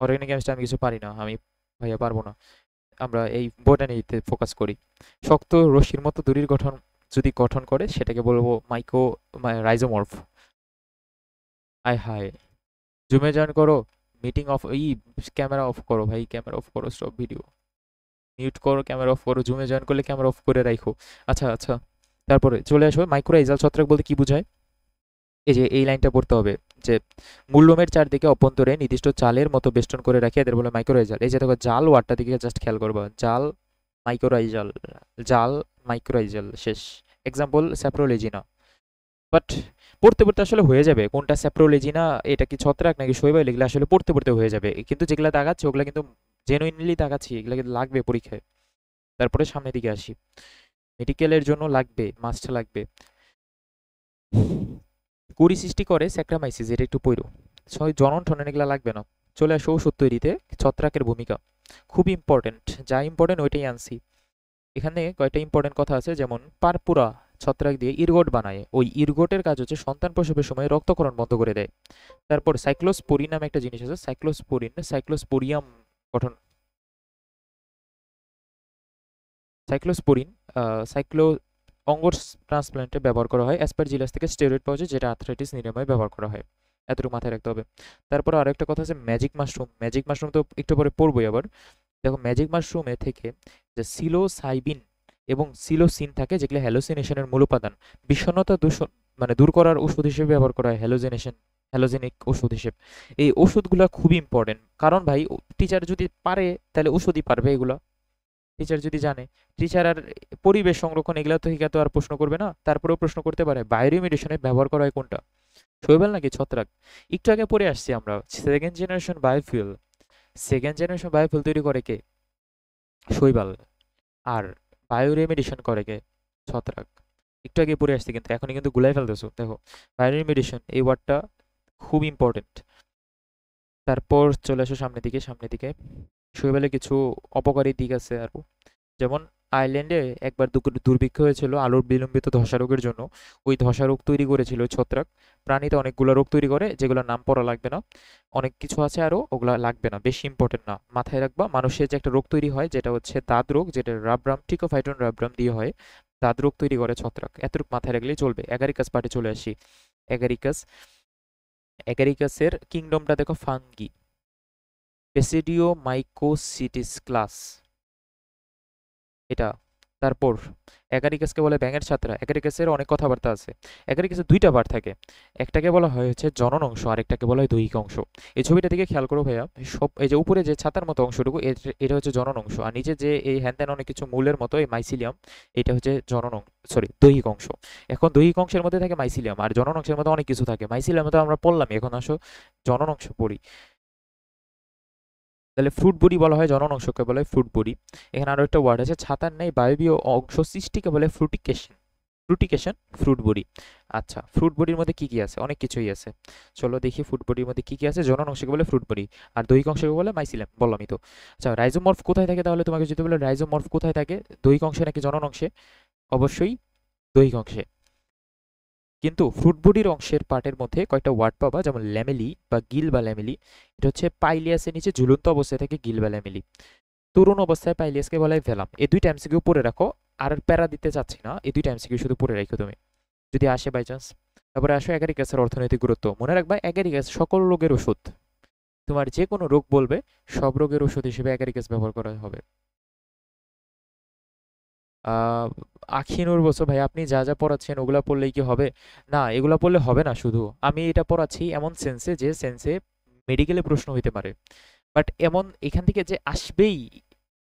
অর্গানিক কেমিস্ট্রি আমি কিছু পারি না, আমি ভাইয়া পারবো না। আমরা এই বোটানিতে ফোকাস করি। শক্ত রশ্মির মতো দড়ির গঠন যদি গঠন করে সেটাকে বলবো রাইজোমর্ফ। আয় হায়, জুমে জয়েন করো, মিটিং অফ, ক্যামেরা অফ করো ভাই, ক্যামেরা অফ করো, স্টপ ভিডিও, মিউট করো, ক্যামেরা অফ করো, জুমে জয়েন করলে ক্যামেরা অফ করে রাখো। আচ্ছা আচ্ছা, তারপরে চলে আসো মাইক্রোরাইজাল ছত্রাক বলতে কি বোঝায়। এই যে এই লাইনটা পড়তে হবে যে মূল্যমের চারদিকে অভ্যন্তরে নির্দিষ্ট চালের মতো বেষ্টন করে রাখে এদের বলে মাইক্রোরাইজাল। এই যে দেখো জাল ওয়ার্ডটা দিকে জাস্ট খেয়াল করবা, জাল মাইক্রোরাইজাল, জাল মাইক্রোরাইজাল শেষ। এক্সাম্পল স্যাপ্রোলেজিনা। বাট পড়তে পড়তে আসলে হয়ে যাবে কোনটা স্যাপ্রোলেজিনা, এটা কি ছত্রাক নাকি শৈবাল, এগুলো আসলে পড়তে পড়তে হয়ে যাবে। কিন্তু যেগুলা দাগাচ্ছে ওগুলা কিন্তু জেনুইনলি দাগাচ্ছি, এগুলা কিন্তু লাগবে পরীক্ষায়। তারপরে সামনের দিকে আসি, মেডিকেলের জন্য লাগবে, মাস্ট লাগবে। কুড়ি সৃষ্টি করে স্যাক্রামাইসিস, এটা একটু পড়ো। ছয় জনন ঠনন এগুলা লাগবে না। চলে আসো ওষুধ তৈরিতে ছত্রাকের ভূমিকা, খুব ইম্পর্টেন্ট, যা ইম্পর্টেন্ট ওইটাই আনছি। এখানে কয়েকটা ইম্পর্টেন্ট কথা আছে, যেমন পারপুরা ছত্রাক দিয়ে ইরগোট বানায়, ওই ইরগোটের কাজ হচ্ছে সন্তান প্রসবের সময় রক্তক্ষরণ বন্ধ করে দেয়। তারপর সাইক্লোস্পোরিন নামে একটা জিনিস আছে, সাইক্লোস্পোরিয়াম গঠন, সাইক্লোস্পোরিন সাইক্লো অঙ্গর ট্রান্সপ্লান্টে ব্যবহার করা হয়। অ্যাসপারজিলাস থেকে স্টেরয়েড পাওয়া যায় যেটা আর্থ্রাইটিস নিরাময়ে ব্যবহার করা হয়। এতটুকু মাথায় রাখতে হবে। তারপর আরেকটা কথা আছে ম্যাজিক মাশরুম, ম্যাজিক মাশরুম তো একটু পরে পড়বোই আবার। দেখো ম্যাজিক মাশরুমে থেকে যে সিলোসাইবিন এবং সিলোসিন থাকে যেগুলো হ্যালোসিনেশনের মূল উপাদান। বিষণ্ণতা দূষণ মানে দূর করার ওষুধ হিসেবে ব্যবহার করা হয়, হ্যালোজেনিক ওষুধ হিসেবে। এই ওষুধগুলো খুবই ইম্পর্টেন্ট, কারণ ভাই টিচার যদি পারে তাহলে ওষুধই পারবে এগুলো। টিচার যদি জানে, টিচার আর পরিবেশ সংরক্ষণ এগুলো তো হিকা তো আর প্রশ্ন করবে না, তারপরেও প্রশ্ন করতে পারে বায়োরিমেডিশনে ব্যবহার করা হয় কোনটা, শৈবাল নাকি ছত্রাক। একটু আগে পড়ে আসছি আমরা, সেকেন্ড জেনারেশন বায়োফুয়েল তৈরি করে কে? শৈবাল। আর বায়োরিমেডিশন করে কে? ছত্রাক। একটু আগে পড়ে আসছি কিন্তু এখনই কিন্তু গুলাই ফেলতেছো। দেখো বায়োরিমেডিশন এই ওয়ার্ডটা খুব ইম্পর্টেন্ট। তারপর চলে আসো সামনের দিকে। শৈবালে কিছু অপকারী দিক আছে আরো, যেমন আয়ারল্যান্ডে একবার দুর্ভিক্ষ হয়েছিল আলুর বিলম্বিত ধসা রোগের জন্য। ওই ধসা রোগ তৈরি করেছিল ওই ছত্রাক। প্রাণীতে অনেকগুলো রোগ তৈরি করে যেগুলোর নাম পড়া লাগবে না, অনেক কিছু আছে আরো, ওগুলা লাগবে না, বেশি ইম্পর্টেন্ট না। মাথায় রাখবা মানুষের যে একটা রোগ তৈরি হয় যেটা হচ্ছে দাঁত রোগ, যেটা রাবরাম টিকোফাইটন রাবরাম দিয়ে হয়, দাঁত রোগ তৈরি করে ছত্রাক। এতটুকু মাথায় রাখলেই চলবে। অ্যাগারিকাস পার্টে চলে আসি। অ্যাগারিকাস, অ্যাগারিকাসের কিংডমটা দেখো ফাঙ্গি, পেসিডিওমাইকোসিটিস ক্লাস এটা। তারপর অ্যাগারিকাসকে বলে ব্যাঙের ছাত্রা। অ্যাগারিকাসের অনেক কথাবার্তা আছে। অ্যাগারিকাসের দুইটা পার্ট থাকে, একটাকে বলা হয় হচ্ছে জনন অংশ, আরেকটাকে বলা হয় দৈহিক অংশ। এই ছবিটা দিকে খেয়াল করো ভাইয়া, সব এই যে উপরে যে ছাতার মতো অংশটুকু এটা হচ্ছে জনন অংশ, আর নিচে যে এই হ্যান অনেক কিছু মূলের মতো এই মাইসিলিয়াম, এটা হচ্ছে দৈহিক অংশ। এখন দৈহিক অংশের মধ্যে থাকে মাইসিলিয়াম, আর জনন অংশের মধ্যে অনেক কিছু থাকে। মাইসিলিয়াম তো আমরা পড়লাম, এখন আসো জনন অংশ পড়ি। তাহলে ফ্রুট বডি বলা হয় জনন অংশকে বলা হয় ফ্রুট বডি। এখানে আরো একটা ওয়ার্ড আছে, ছাতার ন্যায় বায়বীয় অংশ সৃষ্টিকে বলে ফ্রুটিকেশন। ফ্রুটিকেশন, ফ্রুট বডি। আচ্ছা, ফ্রুট বডির মধ্যে কি কি আছে? অনেক কিছুই আছে। চলো দেখি ফ্রুট বডির মধ্যে কি কি আছে। জনন অংশকে বলে ফ্রুট বডি, আর দৈহিক অংশকে বলে মাইসিলাম, বললামই তো। আচ্ছা, রাইজোমর্ফ কোথায় থাকে তাহলে? তোমাকে যদি বলে রাইজোমর্ফ কোথায় থাকে, দৈহিক অংশে নাকি জনন অংশে? অবশ্যই দৈহিক অংশে। কিন্তু ফ্রুট বডির অংশের পার্টের মধ্যে কয়েকটা ওয়ার্ড পাবা, যেমন ল্যামেলি বা গিল বা ল্যামেলি। এটা হচ্ছে পাইলিয়াসের নিচে ঝুলন্ত অবস্থায় থাকে গিল বা ল্যামেলি। তরুণ অবস্থায় পাইলিয়াসকে বলা হয় ভেলাম। এই দুইটা এমসিকিউ পড়ে রাখো, আর প্যারা দিতে চাচ্ছি না, এই দুইটা এমসিকিউ শুধু পড়ে রাখো তুমি, যদি আসে বাই চান্স। তারপরে আসো অ্যাগারিকাসের অর্থনৈতিক গুরুত্ব। মনে রাখবা অ্যাগারিকাস সকল রোগের ওষুধ। তোমার যে কোনো রোগ বলবে, সব রোগের ওষুধ হিসেবে অ্যাগারিকাস ব্যবহার করা হবে। আহ আখিনুর বলছো ভাই আপনি যা যা পড়াচ্ছেন ওগুলা পড়লেই কি হবে? না, এগুলা পড়লে হবে না। শুধু আমি এটা পড়াচ্ছি এমন সেন্সে, যে সেন্সে মেডিকেলে প্রশ্ন হইতে পারে, বাট এমন এখান থেকে যে আসবেই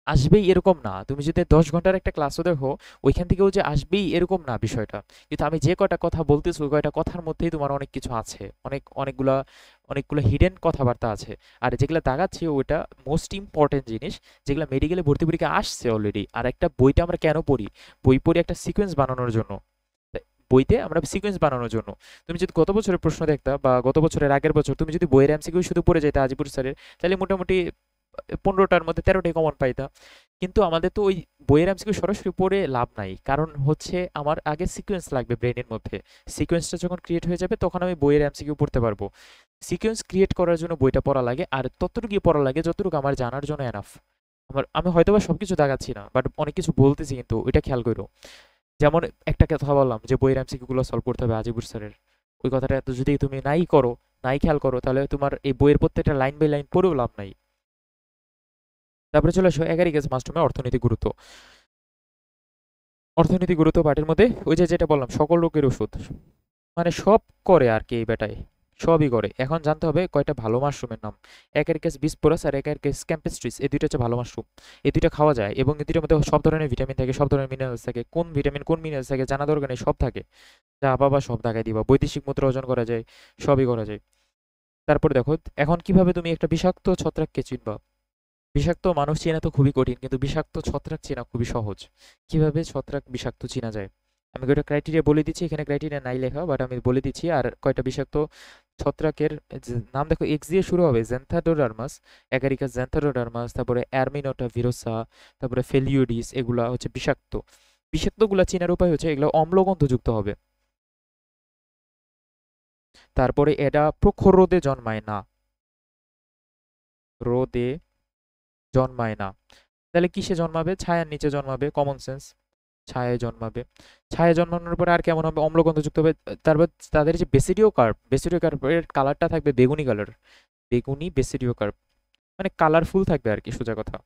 আসবেই এরকম না। তুমি যদি 10 ঘন্টার একটা ক্লাসও দেখো, ওইখান থেকেও যে আসবেই এরকম না বিষয়টা। কিন্তু আমি যে কয়টা কথা বলতেছি, ওই কয়টা কথার মধ্যেই তোমার অনেক কিছু আছে, অনেকগুলা অনেকগুলো হিডেন কথাবার্তা আছে। আর যেগুলো দাগাচ্ছি ওইটা মোস্ট ইম্পর্টেন্ট জিনিস, যেগুলো মেডিকেলে ভর্তি পরীক্ষা আসছে অলরেডি। আর একটা বইটা আমরা কেন পড়ি? বই পড়ি একটা সিকোয়েন্স বানানোর জন্য। বইতে আমরা সিকোয়েন্স বানানোর জন্য। তুমি যদি গত বছরের প্রশ্ন দেখতা, বা গত বছরের আগের বছর তুমি যদি বইয়ের এমসিকিউ শুধু পড়ে যেতে আজিপুর স্যারের, তাহলে মোটামুটি 15টার মধ্যে 13টাই কমন পাইতা। কিন্তু আমাদের তো ওই বইয়ের এমসিকিউ সরাসরি পড়ে লাভ নাই, কারণ হচ্ছে আমার আগে সিকোয়েন্স লাগবে ব্রেনের মধ্যে। সিকোয়েন্সটা যখন ক্রিয়েট হয়ে যাবে, তখন আমি বইয়ের এমসিকিউ পড়তে পারবো। সিকোয়েন্স ক্রিয়েট করার জন্য বইটা পড়া লাগে, আর ততটুকু পড়া লাগে যতটুকু আমার জানার জন্য এনাফ। আমি হয়তোবা সবকিছু দাগাচ্ছি না, বাট অনেক কিছু বলতেছি, কিন্তু ওইটা খেয়াল করো। যেমন একটা কথা বললাম যে বইয়ের এমসিকিউ গুলো সলভ করতে হবে আজিবুর স্যারের, ওই কথাটা এত যদি তুমি নাই করো, নাই খেয়াল করো, তাহলে তোমার এই বইয়ের প্রত্যেকটা লাইন বাই লাইন পড়েও লাভ নাই। তারপরে চলে আসো এগারিকাস মাস্টুমের অর্থনৈতিক গুরুত্ব। অর্থনৈতিক গুরুত্ব পার্টের মধ্যে ওই যে যেটা বললাম, সকল রোগের ওষুধ, মানে সব করে আর কি এই বেটায়, সবই করে। এখন জানতে হবে কয়টা ভালো মাশরুমের নাম। একারিকাস বিসপোরাস আর একারিকাস ক্যাম্পেস্ট্রিস, এই দুইটা হচ্ছে ভালো মাশরুম। এই দুইটা খাওয়া যায়, এবং এই দুইটার মধ্যে সব ধরনের ভিটামিন থাকে, সব ধরনের মিনারেলস থাকে। কোন ভিটামিন কোন মিনারেলস থাকে জানা দরকার নেই, সব থাকে। যা বাবা সব দেখাই দিবা, বৈদেশিক মুদ্রা অর্জন করা যায়, সবই করা যায়। তারপরে দেখো, এখন কিভাবে তুমি একটা বিষাক্ত ছত্রাককে চিনবা? বিষাক্ত মানুষ চেনা তো খুবই কঠিন, কিন্তু বিষাক্ত ছত্রাক চেনা খুবই সহজ। কিভাবে ছত্রাক বিষাক্ত চেনা যায়? আমি কয়টা ক্রাইটেরিয়া বলে দিচ্ছি, এখানে ক্রাইটেরিয়া নাই লেখা, বাট আমি বলে দিচ্ছি। আর কয়টা বিষাক্ত ছত্রাকের নাম দেখো, এক্স দিয়ে শুরু হবে। জ্যান্থাডোডার্মাস, অ্যাগারিকাস জ্যান্থাডোডার্মাস, তারপরে অ্যারমিনোটা ভিরোসা, তারপরে ফেলিওডিস, এগুলা হচ্ছে বিষাক্ত। বিষাক্তগুলা চেনার উপায় হচ্ছে এগুলো অম্লগন্ধযুক্ত হবে। তারপরে এটা প্রখর রোদে জন্মায় না, রোদে জন্মায় না। তাহলে কিসে জন্মাবে? ছায়ার নিচে জন্মাবে, কমন সেন্স। ছায়ায় জন্মাবে। ছায়ায় জন্মানোর পরে আর কেমন হবে? অম্লগন্ধযুক্ত হবে। তারপর তাদের যে বেসিডিও কার্প, বেসিডিও কার্পের কালারটা থাকবে বেগুনি কালার, বেগুনি বেসিডিও কার্প, মানে কালারফুল থাকবে আর কি, সোজা কথা।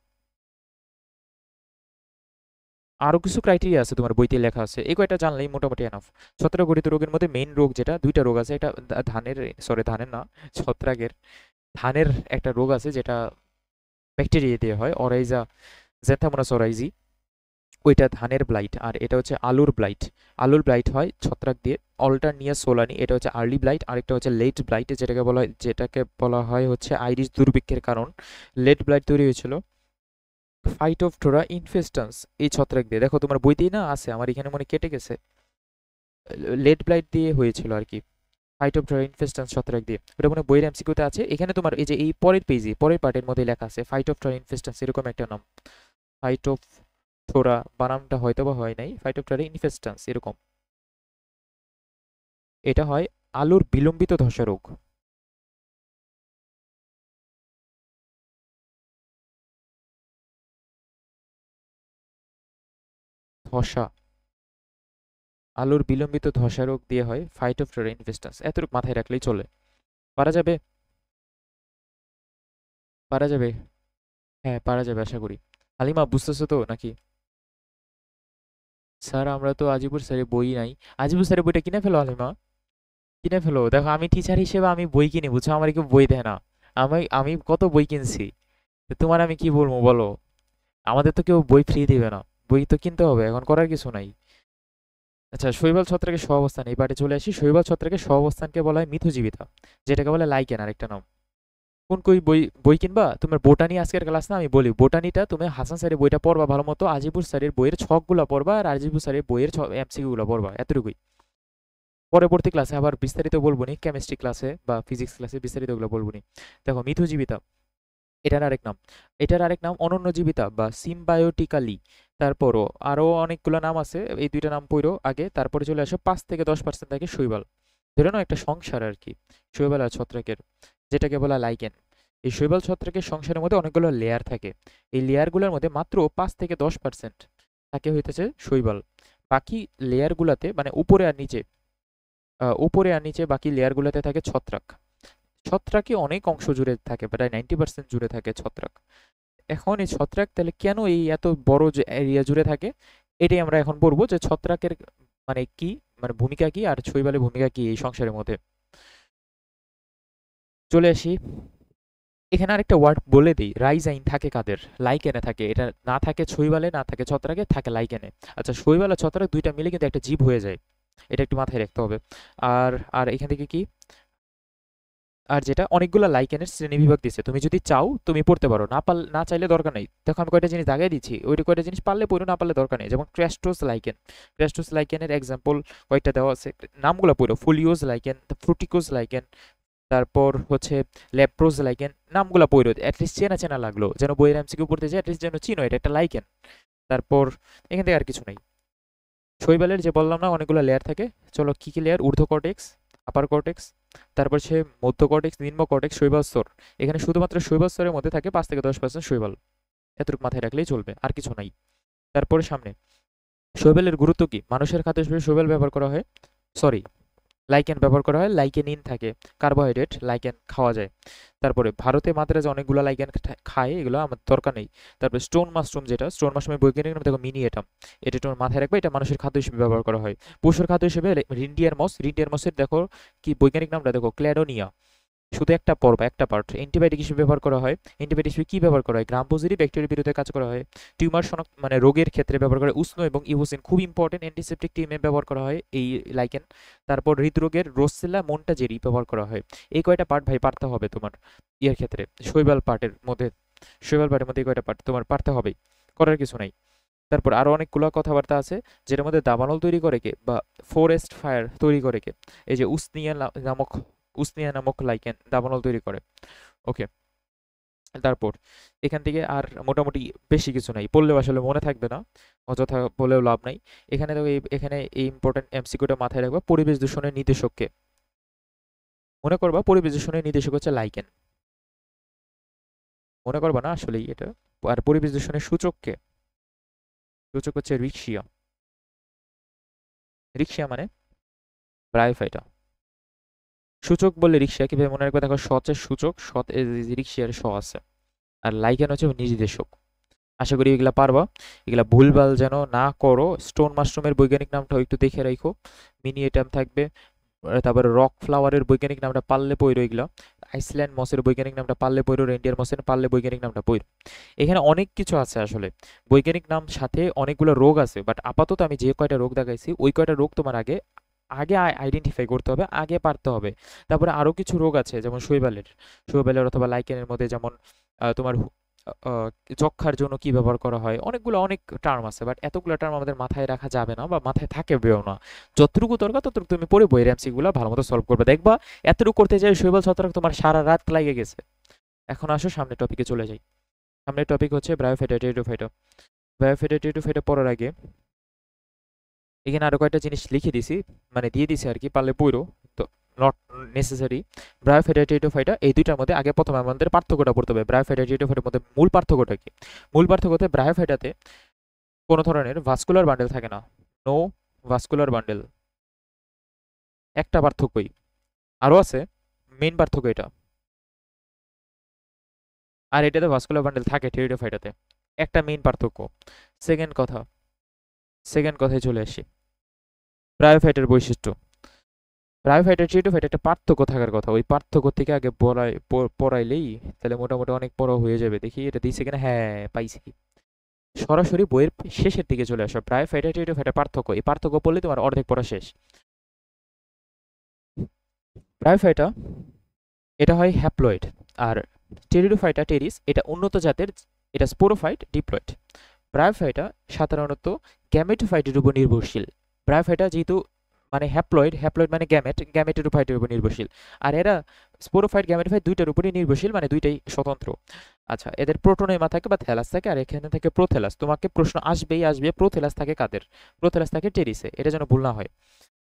আরো কিছু ক্রাইটেরিয়া আছে, তোমার বইতে লেখা আছে, এই কয়টা জানলেই মোটামুটি এনাফ। ছত্রাকঘটিত রোগের মধ্যে মেইন রোগ যেটা, দুইটা রোগ আছে। এটা ধানের, সরি ধানের না, ছত্রাকের। ধানের একটা রোগ আছে যেটা ব্যাকটেরিয়া দিয়ে হয়, অরাইজা, জ্যান্থামোনাস অরাইজি। ওইটা ধানের ব্লাইট। আর এটা হচ্ছে আলুর ব্লাইট। আলুর ব্লাইট হয় ছত্রাক দিয়ে, অল্টারনিয়া সোলানি, এটা হচ্ছে আর্লি ব্লাইট। আরেকটা হচ্ছে লেট ব্লাইট, যেটাকে বলা হয় হচ্ছে আইরিশ দুর্ভিক্ষের কারণ। লেট ব্লাইট তৈরি হয়েছিল ফাইটোফথোরা ইনফেস্টান্স, এই ছত্রাক দিয়ে। দেখো তোমার বইতেই না আছে, আমার এখানে মনে কেটে গেছে। লেট ব্লাইট দিয়ে হয়েছিল আর কি, ফাইটোফথোরা ইনফেস্টান্স ছত্রাক দিয়ে। ওটা মনে হয় বইয়ের এমসিকিউতে আছে। এখানে তোমার এই যে এই পরের পেজে, পরের পার্টের মধ্যে লেখা আছে ফাইটোফথোরা ইনফেস্টান্স, এরকম একটা নাম। ফাইটোফথোরা বানামটা হয়তো বা হয় নাই, ফাইটোফথোরা ইনফেস্টান্স এরকম। এটা হয় আলুর বিলম্বিত ধসা রোগ। ধসা, আলুর বিলম্বিত ধসা রোগ দিয়ে হয় ফাইটোফথোরা ইনফেস্টান্স। এতটুকু মাথায় রাখলেই চলে। পারা যাবে? পারা যাবে? হ্যাঁ পারা যাবে আশা করি। হালিমা বুঝতেছো তো নাকি? স্যার আমরা তো আজিবুর স্যারের বই নাই। আজিবুর স্যারের বইটা কিনে ফেলো হালিমা, কিনে ফেলো। দেখো আমি টিচার হিসেবে আমি বই কিনি, বুঝছো? আমার কেউ বই দেয় না। আমি আমি কত বই কিনছি, তো তোমার আমি কি বলবো বলো? আমাদের তো কেউ বই ফ্রি দিবে না, বই তো কিনতে হবে, এখন করার কিছু নাই। আচ্ছা, শৈবাল ছত্রাকের সহাবস্থান, এই পার্টে চলে আসি। শৈবাল ছত্রাকের সহাবস্থানকে বলা হয় মিথজীবিতা, যেটাকে বলে লাইকেন আরেকটা নাম। কোন কই বই বই কিনবা? তোমার বোটানি আজকের ক্লাস না, আমি বলি বোটানিটা তুমি হাসান স্যারের বইটা পড়বা ভালো মতো, আজিবুর স্যারের বইয়ের ছকগুলো পড়বা আর আজিবুর স্যারের বইয়ের এমসিকিউ গুলো পড়বা, এতটুকুই। পরবর্তী ক্লাসে আবার বিস্তারিত বলবো নি, কেমিস্ট্রি ক্লাসে বা ফিজিক্স ক্লাসে বিস্তারিত গুলো বলবো নি। দেখো মিথুজীবিতা, এটার আরেক নাম, এটার আরেক নাম অনন্যজীবিতা বা সিম্বায়োটিক্যালি। তারপরও আরো অনেকগুলো নাম আছে, এই দুইটা নাম পড়ো আগে, তারপরে চলে আসো 5 থেকে 10% থাকে শৈবাল। ধরে নাও একটা সংসার আর কি, শৈবাল আর ছত্রাকের, যেটাকে বলা লাইকেন। এই শৈবাল ছত্রাকের সংসারের মধ্যে অনেকগুলো লেয়ার থাকে, এই লেয়ারগুলোর মধ্যে মাত্র 5 থেকে 10% থাকে হইতেছে শৈবাল। বাকি লেয়ারগুলোতে মানে উপরে আর নিচে বাকি লেয়ারগুলোতে থাকে ছত্রাক। ছত্রাকই অনেক অংশ জুড়ে থাকে, প্রায় 90% জুড়ে থাকে ছত্রাক। এখন এই ছত্রাক তাহলে কেন এই এত বড় যে এরিয়া জুড়ে থাকে, এটাই আমরা এখন বলবো যে ছত্রাকের মানে কি, মানে ভূমিকা কি আর শৈবালের ভূমিকা কি এই সংসারের মধ্যে। চলে আসি, এখানে আরেকটা ওয়ার্ড বলে দিই, রাইজাইন থাকে কাদের? লাইকেনে থাকে। এটা না থাকে শৈবালে, না থাকে ছত্রাকে, থাকে লাইকেনে। আচ্ছা, শৈবাল আর ছত্রাক দুইটা মিলে কিন্তু একটা জীব হয়ে যায়, এটা একটু মাথায় রাখতে হবে। আর আর এখান থেকে কি, আর যেটা অনেকগুলো লাইকেনের শ্রেণীবিভাগ দিচ্ছে, তুমি যদি চাও তুমি পড়তে পারো, না চাইলে দরকার নেই। দেখো আমি কয়টা জিনিস দাগাই দিচ্ছি, ওইটা কয়টা জিনিস পারলে পড়ো, না পারলে দরকার নেই। যেমন ক্র্যাস্টোস লাইকেন, ক্র্যাস্টোস লাইকেনের এক্সাম্পল কয়েকটা দেওয়া আছে, নামগুলো পড়ো। ফুলিওস লাইকেন, ফ্রুটিকোস লাইকেন, তারপর হচ্ছে লেপ্রোজ লাইকেন, নামগুলো পড়ো, অ্যাটলিস্ট চেনা চেনা লাগলো, যেন বইয়ের এমসিকিউ পড়তে যায় অ্যাটলিস্ট যেন চিনো এটা একটা লাইকেন। তারপর এখান থেকে আর কিছু নেই। শৈবালের যে বললাম না অনেকগুলো লেয়ার থাকে, চলো কি কি লেয়ার, ঊর্ধ্ব কর্টেক্স, আপার কর্টেক্স, তারপর সে মধ্য কর্টেক্স, নিম্ন কর্টেক্স, শৈবাল স্তর। এখানে শুধুমাত্র শৈবাল স্তরের মধ্যে থাকে 5 থেকে 10% শৈবাল, এতটুকু মাথায় রাখলেই চলবে, আর কিছু নাই। তারপরে সামনে শৈবালের গুরুত্ব কি, মানুষের খাদ্য হিসেবে শৈবাল ব্যবহার করা হয়, সরি লাইকেন ব্যবহার করা হয়, লাইকেনিন থাকে, কার্বোহাইড্রেট, লাইকেন খাওয়া যায়। তারপরে ভারতে মাদ্রাজে অনেকগুলো লাইকেন খায়, এগুলো আমার দরকার নেই। তারপরে স্টোন মাশরুম, যেটা স্টোন মাশরুমের বৈজ্ঞানিক নাম দেখো মিনি এটাম, এটা তোমার মাথায় রাখবে, এটা মানুষের খাদ্য হিসেবে ব্যবহার করা হয়। পশুর খাদ্য হিসেবে রিন্ডিয়ার মস, রিন্ডিয়ার মসের দেখো কি বৈজ্ঞানিক নামটা দেখো, ক্ল্যাডোনিয়া, শুধু একটা পর্ব, একটা পার্ট। অ্যান্টিবায়োটিক হিসেবে ব্যবহার করা হয়, অ্যান্টিবায়োটিক হিসেবে কি ব্যবহার করা হয়, গ্রাম পজিটিভ ব্যাকটেরিয়ার বিরুদ্ধে কাজ করা হয়। টিউমার শনাক্ত মানে রোগের ক্ষেত্রে ব্যবহার করা হয়, উষ্ণ এবং ইভোসিন খুব ইম্পর্টেন্ট, অ্যান্টিসেপটিক টিমে ব্যবহার করা হয় এই লাইকেন। তারপর হৃদরোগের রোসেলা মন্টাজেরি ব্যবহার করা হয়। এই কয়টা পার্ট ভাই পারতে হবে তোমার ইয়ের ক্ষেত্রে, শৈবাল পার্টের মধ্যে, শৈবাল পার্টের মধ্যে এই কয়টা পার্ট তোমার পারতে হবে, করার কিছু নাই। তারপর আরো অনেকগুলো কথাবার্তা আছে, যেটার মধ্যে দাবানল তৈরি করে কে বা ফরেস্ট ফায়ার তৈরি করে কে, এই যে নামক উসনিয়া নামক লাইকেন দাবানল তৈরি করে। ওকে, তারপর এখান থেকে আর মোটামুটি বেশি কিছু নাই, পড়লেও আসলে মনে থাকবে না, অযথা বলেও লাভ নাই। এখানে দেখো এখানে এই ইম্পর্টেন্ট এমসিকিউটা মাথায় রাখবা, পরিবেশ দূষণের নির্দেশককে মনে করবা, পরিবেশ দূষণের নির্দেশক হচ্ছে লাইকেন, মনে করবা না আসলেই এটা। আর পরিবেশ দূষণের সূচককে, সূচক হচ্ছে রিক্সিয়া, রিক্সিয়া মানে ব্রায়োফাইটা। সূচক বললে রিক্সা কিভাবে মনে রাখবে, দেখো সচের সূচক, সৎ রিক্সিয়ার স আছে, আর লাইকেন হচ্ছে নির্দেশক। আশা করি এগুলা পারবা, এগুলা ভুলভাল যেন না করো। স্টোন মাশরুমের বৈজ্ঞানিক নামটাও একটু দেখে রাখো, মিনি এটাম থাকবে। তারপরে রক ফ্লাওয়ারের বৈজ্ঞানিক নামটা পারলে পইরো এগুলা, আইসল্যান্ড মসের বৈজ্ঞানিক নামটা পারলে পইরো, রেন্ডিয়ার মসের পারলে বৈজ্ঞানিক নামটা পইরো। এখানে অনেক কিছু আছে আসলে, বৈজ্ঞানিক নাম সাথে অনেকগুলো রোগ আছে, বাট আপাতত আমি যে কয়টা রোগ দেখাইছি ওই কয়টা রোগ তোমার আগে আগে আইডেন্টিফাই করতে হবে, আগে পারতে হবে। তারপরে আরো কিছু রোগ আছে যেমন শৈবালের অথবা লাইকেনের মধ্যে, যেমন তোমার যক্ষার জন্য কি ব্যবহার করা হয়, অনেক টার্ম আছে, বাট এতগুলো টার্ম আমাদের মাথায় রাখা যাবে না বা মাথায় থাকবেও না। যতটুকু দরকার ততটুকু তুমি পড়ে বইয়ের এমসিকিউগুলো ভালো মতো সলভ করবে, দেখবা এতটুকু করতে যাই শৈবাল ছত্রাক তোমার সারা রাত লাগে গেছে। এখন আসো সামনের টপিকে চলে যাই। সামনের টপিক হচ্ছে ব্রায়োফাইটা টেরিডোফাইটা। ব্রায়োফাইটা টেরিডোফাইটা পড়ার আগে এখানে আরো কয়েকটা জিনিস লিখে দিছি, মানে দিয়ে দিছি আর কি, পারলে পড়ো, তো নট নেসেসারি। ব্রায়োফাইটা টেরিডোফাইটা এই দুইটার মধ্যে আগে প্রথমে আমাদের পার্থক্যটা পড়তে হবে। ব্রায়োফাইটা টেরিডোফাইটার মধ্যে মূল পার্থক্যটা কি? মূল পার্থক্য হচ্ছে ব্রায়োফাইটাতে কোনো ধরনের ভাস্কুলার বান্ডেল থাকে না, নো ভাস্কুলার বান্ডেল, একটা পার্থক্যই। আরো আছে, মেইন পার্থক্য এটা। আর এটাতে ভাস্কুলার বান্ডেল থাকে টেরিডোফাইটাতে, একটা মেইন পার্থক্য। সেকেন্ড কথা, সেকেন্ড কথায় চলে আসি, ব্রায়োফাইটের বৈশিষ্ট্য। ব্রায়োফাইটার টেরিডোফাইট একটা পার্থক্য থাকার কথা, ওই পার্থক্য থেকে আগে পড়াইলেই তাহলে মোটামুটি অনেক বড় হয়ে যাবে। দেখি এটা দিছে কিনা, হ্যাঁ পাইছি। সরাসরি বইয়ের শেষের দিকে চলে আসো, ব্রায়োফাইটা টেরিডোফাইটের পার্থক্য, এই পার্থক্য পড়লে তোমার অর্ধেক পড়া শেষ। ব্রায়োফাইটা এটা হয় হ্যাপ্লয়েড, আর টেরিডোফাইটা টেরিস এটা উন্নত জাতের, এটা স্পোরোফাইট ডিপ্লয়েড। ব্রায়োফাইটা সাধারণত গ্যামেটোফাইটের উপর নির্ভরশীল। ব্রায়োফাইটা যেহেতু মানে হ্যাপ্লয়েড, হ্যাপ্লয়েড মানে গ্যামেট, গ্যামেটোফাইটের উপর নির্ভরশীল। আর এরা স্পোরোফাইট গ্যামেটোফাইট দুইটার উপরই নির্ভরশীল, মানে দুইটাই স্বতন্ত্র। আচ্ছা, এদের প্রোটোনেমা থাকে বা থ্যালাস থাকে, আর এখানে থাকে প্রোথ্যালাস। তোমাকে প্রশ্ন আসবেই আসবে, প্রোথ্যালাস থাকে কাদের? প্রোথ্যালাস থাকে টেরিসে, এটা যেন ভুল না হয়।